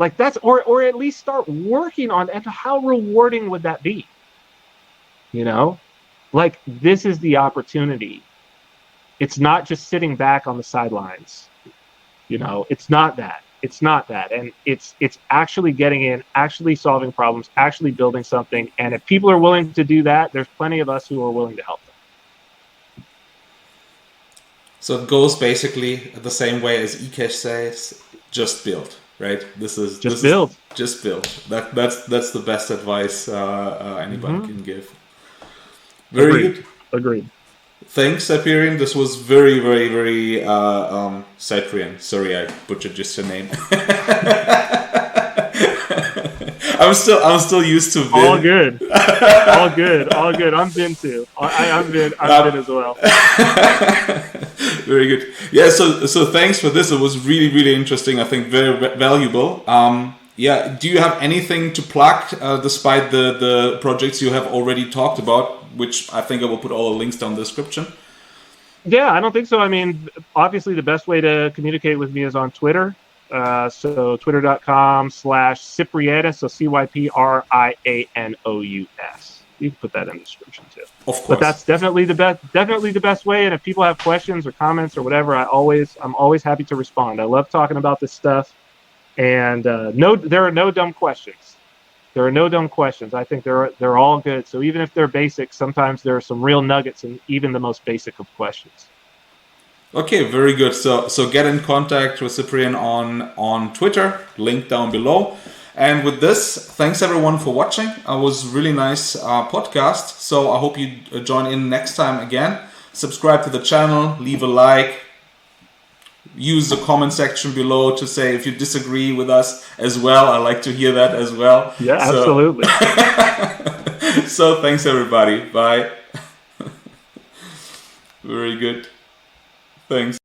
Like, that's, or at least start working on it. How rewarding would that be? You know, like, this is the opportunity. It's not just sitting back on the sidelines. You know, it's not that. And it's actually getting in, actually solving problems, actually building something. And if people are willing to do that, there's plenty of us who are willing to help them. So it goes basically the same way as Ecash says, just build, right? Just build. That's the best advice anybody can give. Very good. Agreed. Thanks, Cyprian. This was very, very, very Cyprian. Sorry, I butchered just your name. I'm still used to Vin. All good. I'm Vin too. I'm Vin as well. Very good. Yeah. So thanks for this. It was really, really interesting. I think very valuable. Yeah. Do you have anything to plug despite the projects you have already talked about? Which I think I will put all the links down in the description. Yeah, I don't think so. I mean, obviously the best way to communicate with me is on Twitter. So twitter.com/Cyprianus, so CYPRIANOUS. You can put that in the description too. Of course. But that's definitely the best way. And if people have questions or comments or whatever, I'm always happy to respond. I love talking about this stuff. And there are no dumb questions. There are no dumb questions. I think they're all good. So even if they're basic, sometimes there are some real nuggets in even the most basic of questions. Okay, very good. So get in contact with Cyprian on Twitter, link down below. And with this, thanks everyone for watching. It was really nice podcast. So I hope you join in next time again. subscribe to the channel, leave a like. Use the comment section below to say if you disagree with us as well. I like to hear that as well. Yeah, absolutely. So thanks everybody. Bye. Very good. Thanks.